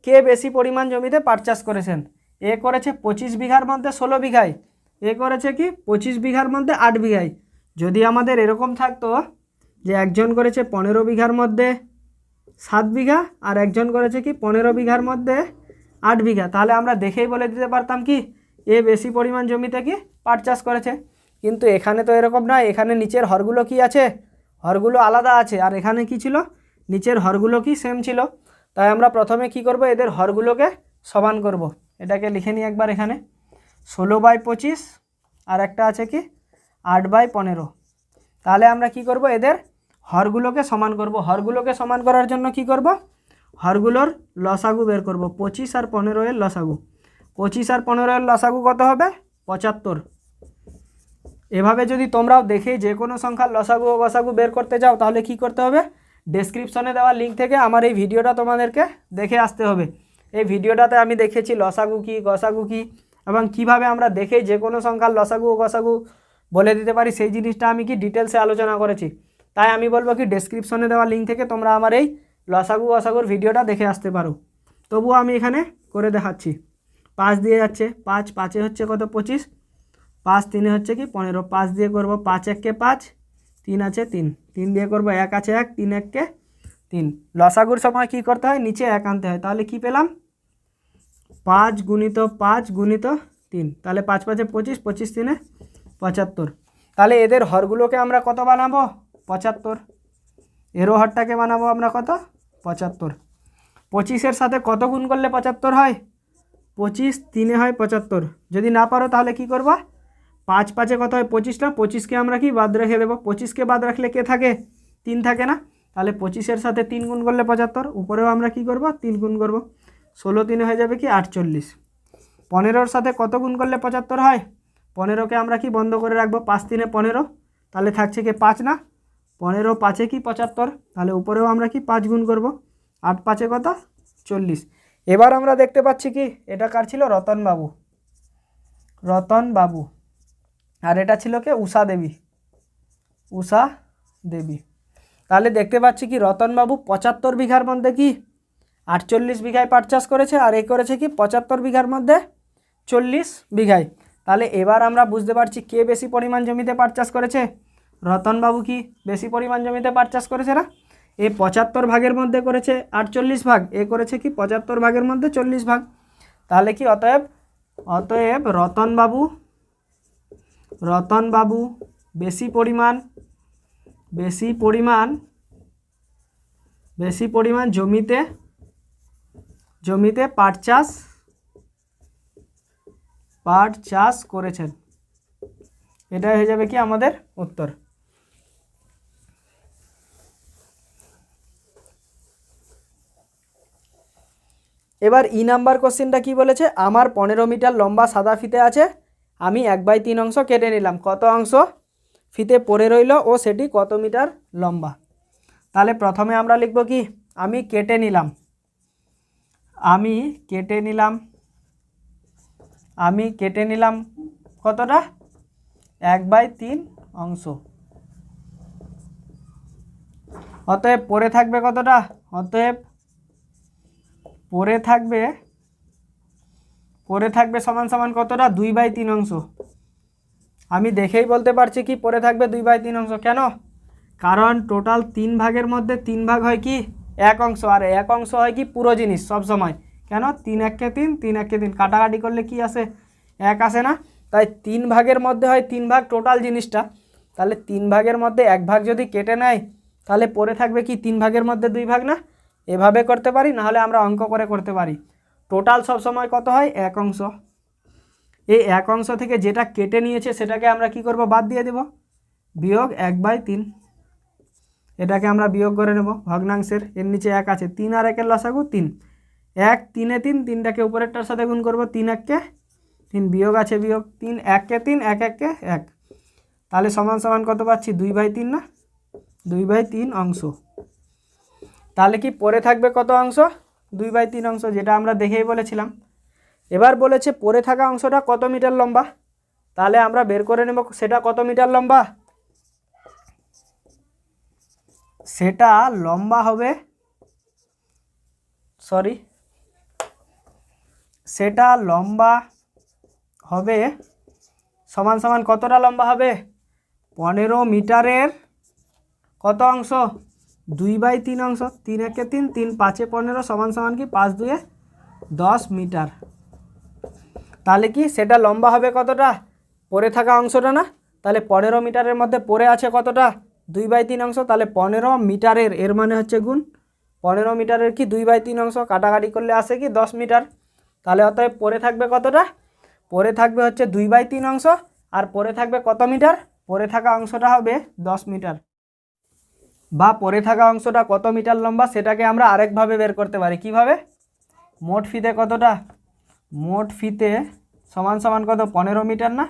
কে বেশি পরিমাণ জমিতে পাট চাষ করেছেন। এ করেছে 25 বিঘার মধ্যে 16 বিঘায়, এ করেছে কি 25 বিঘার মধ্যে 8 বিঘায়। যদি আমাদের এরকম থাকতো যে একজন করেছে 15 বিঘার মধ্যে 7 বিঘা আর একজন করেছে কি 15 বিঘার মধ্যে 8 বিঘা, তাহলে আমরা দেখেই বলে দিতে পারতাম কি এ বেশি পরিমাণ জমিতে কি পাট চাষ করেছে। কিন্তু এখানে তো এরকম নয়, এখানে নিচের হরগুলো কি আছে? হরগুলো আলাদা আছে। আর এখানে কি ছিল? নিচের হরগুলো কি সেম ছিল। তাই আমরা প্রথমে কি করব? এদের হরগুলোকে সমান করব। এটাকে লিখে নিই একবার এখানে 16/25 আর একটা আছে কি 8/15। তাহলে আমরা কি করব, এদের হরগুলোকে সমান করব। হরগুলোকে সমান করার জন্য কি করব, হরগুলোর লসাগু বের করব। 25 আর 15 এর লসাগু, 25 আর 15 এর লসাগু কত হবে, 75। এভাবে যদি তোমরাও দেখে যে কোনো সংখ্যার লসাগু ও গসাগু বের করতে যাও তাহলে কি করতে হবে, ডেসক্রিপশনে দেওয়া লিঙ্ক থেকে আমার এই ভিডিওটা তোমাদেরকে দেখে আসতে হবে। এই ভিডিওটাতে আমি দেখেছি লসাগু কি, গসাগু কি, এবং কিভাবে আমরা দেখে যে কোনো সংখ্যার লসাগু ও গসাগু বলে দিতে পারি সেই জিনিসটা আমি কি ডিটেলসে আলোচনা করেছি। তাই আমি বলবো কি ডেসক্রিপশনে দেওয়া লিঙ্ক থেকে তোমরা আমার এই লসাগু গসাগুর ভিডিওটা দেখে আসতে পারো। তবুও আমি এখানে করে দেখাচ্ছি। 5 দিয়ে যাচ্ছে, 5 5 হচ্ছে কত 25, 5 3 হচ্ছে কি 15, 5 দিয়ে করব 5 1 কে 5, 3 আছে 3, 3 দিয়ে করব 1 আছে 1, 3 1 কে 3। লসাগুর সময় কি করতে হয়, নিচে 1 আনতে হয়। তাহলে কি পেলাম, 5 গুণিত 5 গুণিত 3, তাহলে 5 5 25, 25 3 75। তাহলে এদের হরগুলোকে আমরা কত বানাবো, 75। এরও হরটাকে বানাবো আমরা কত, 75। 25-এর সাথে কত গুণ করলে 75 হয়, 25 3 হয় 75। যদি না পারো তাহলে কি করবা, 5 5 কত হয় 25টা, 25কে আমরা কি বাদ রেখে দেবো। 25কে বাদ রাখলে কে থাকে, 3 থাকে না। তাহলে 25-এর সাথে 3 গুণ করলে 75, উপরেও আমরা কি করব 3 গুণ করব, 16 3 হয়ে যাবে কি 48। 15-এর সাথে কত গুণ করলে 75 হয়, 15কে আমরা কি বন্ধ করে রাখবো, 5 3 15, তাহলে থাকছে কি 5 না, 15 5 কি 75, তাহলে উপরেও আমরা কি 5 গুণ করব, 8 5 কত 40। এবার আমরা দেখতে পাচ্ছি কি এটা কার ছিল, রতনবাবু, রতনবাবু, আর এটা ছিল কে, উষা দেবী, উষা দেবী। তাহলে দেখতে পাচ্ছি কি রতনবাবু 75 বিঘার মধ্যে কি 48 বিঘায় পাট চাষ করেছে, আর এ করেছে কি 75 বিঘার মধ্যে 40 বিঘায়। তাহলে এবার আমরা বুঝতে পারছি কে বেশি পরিমাণ জমিতে পাট চাষ করেছে, রতনবাবু কি বেশি পরিমাণ জমিতে পাট চাষ করেছে না। এ 75 ভাগের মধ্যে করেছে 48 ভাগ, এ করেছে কি 75 ভাগের মধ্যে 40 ভাগ। তাহলে কি অতএব, অতএব রতনবাবু, রতনবাবু বেশি পরিমাণ, বেশি পরিমাণ, বেশি পরিমাণ জমিতে, জমিতে পাট চাষ, পাট চাষ করেছেন। এটা হয়ে যাবে কি আমাদের উত্তর। এবার ই নাম্বার কোশ্চেনটা কি বলেছে, আমার 15 মিটার লম্বা সাদা ফিতে আছে, আমি 1/3 অংশ কেটে নিলাম, কত অংশ ফিতে পড়ে রইল ও সেটি কত মিটার লম্বা। তাহলে প্রথমে আমরা লিখব কি, আমি কেটে নিলাম, আমি কেটে নিলাম, আমি কেটে নিলাম কতটা, 1/3 অংশ। অতএব পড়ে থাকবে কতটা, অতএব পড়ে থাকবে, পড়ে থাকবে সমান সমান কতটা, 2/3 অংশ। আমি দেখেই বলতে পারছি কি পড়ে থাকবে 2/3 অংশ। কেন, কারণ টোটাল 3 ভাগের মধ্যে 3 ভাগ হয় কি 1 অংশ, আর 1 অংশ হয় কি পুরো জিনিস সব সময়। কেন, 3 1 কে 3, 3 1 কে 3, কাটাকাটি করলে কি আসে, 1 আসে না। তাই 3 ভাগের মধ্যে হয় 3 ভাগ টোটাল জিনিসটা। তাহলে 3 ভাগের মধ্যে 1 ভাগ যদি কেটে নেয় তাহলে পড়ে থাকবে কি 3 ভাগের মধ্যে 2 ভাগ না। এভাবে করতে পারি, নাহলে আমরা অঙ্ক করে করতে পারি। টোটাল সব সময় কত হয়, 1 অংশ। এই 1 অংশ থেকে যেটা কেটে নিয়েছে সেটাকে আমরা কি করব, বাদ দিয়ে দেব, বিয়োগ 1/3। এটাকে আমরা বিয়োগ করে নেব ভগ্নাংশের, এর নিচে 1 আছে, 3 আর 1-এর লসাগু 3, 1 3 3, 3টাকে উপরেরটার সাথে গুণ করব, 3 1 কে 3, বিয়োগ আছে বিয়োগ, 3 1 কে 3, 1 1 কে 1, তাহলে সমান সমান কত পাচ্ছি, 2/3 না, 2/3 অংশ। তাহলে কি পড়ে থাকবে কত অংশ, 2/3 অংশ, যেটা আমরা দেখেই বলেছিলাম। এবার বলেছে পড়ে থাকা অংশটা কত মিটার লম্বা, তাহলে আমরা বের করে নেব সেটা কত মিটার লম্বা। সেটা লম্বা হবে, সরি, সেটা লম্বা হবে সমান সমান কতটা লম্বা হবে, 15 মিটারের কত অংশ, 2/3 অংশ। 3 1 কে 3, 3 5 এ 15 সমান সমান কি 5 2 এ 10 মিটার। তাহলে কি সেটা লম্বা হবে কতটা, পড়ে থাকা অংশটা না। তাহলে 15 মিটারের মধ্যে পড়ে আছে কতটা, 2/3 অংশ। তাহলে 15 মিটারের, এর মানে হচ্ছে গুণ, 15 মিটারের কি 2/3 অংশ, কাটাকাটি করলে আসে কি 10 মিটার। তাহলে অতএব পড়ে থাকবে কতটা, পড়ে থাকবে হচ্ছে 2/3 অংশ, আর পড়ে থাকবে কত মিটার, পরে থাকা অংশটা হবে 10 মিটার, বা পরে থাকা অংশটা কত মিটার লম্বা সেটাকে আমরা আরেকভাবে বের করতে পারি। কিভাবে? মোট ফিতে কতটা? মোট ফিতে সমান সমান কত? 15 মিটার না?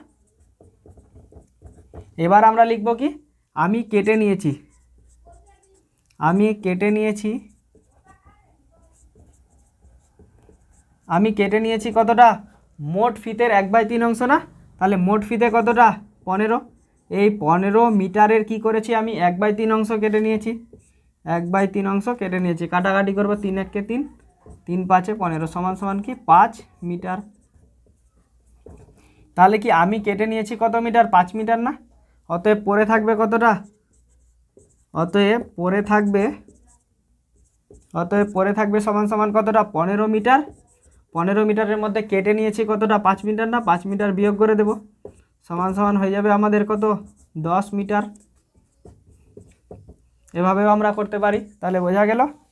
এবার আমরা লিখব কি, আমি কেটে নিয়েছি কতটা? মোট ফিতের 1/3 অংশ না? তাহলে মোট ফিতে কতটা? 15। এই 15 মিটারের কি করেছি আমি? 1/3 অংশ কেটে নিয়েছি। 1/3 অংশ কেটে নিয়েছি, কাটাকাটি করবো, 3 1 3, 3 5 15 সমান সমান কি 5 মিটার। তাহলে কি আমি কেটে নিয়েছি কত মিটার? 5 মিটার না? অতএব পরে থাকবে কতটা? অতএব পরে থাকবে সমান সমান কতটা? 15 মিটার। 15 মিটারের মধ্যে কেটে নিয়েছি কতটা? 5 মিটার না? 5 মিটার বিয়োগ করে দেব, সমান সমান হয়ে যাবে আমাদের কত? 10 মিটার। এভাবেও আমরা করতে পারি। তাহলে বোঝা গেল।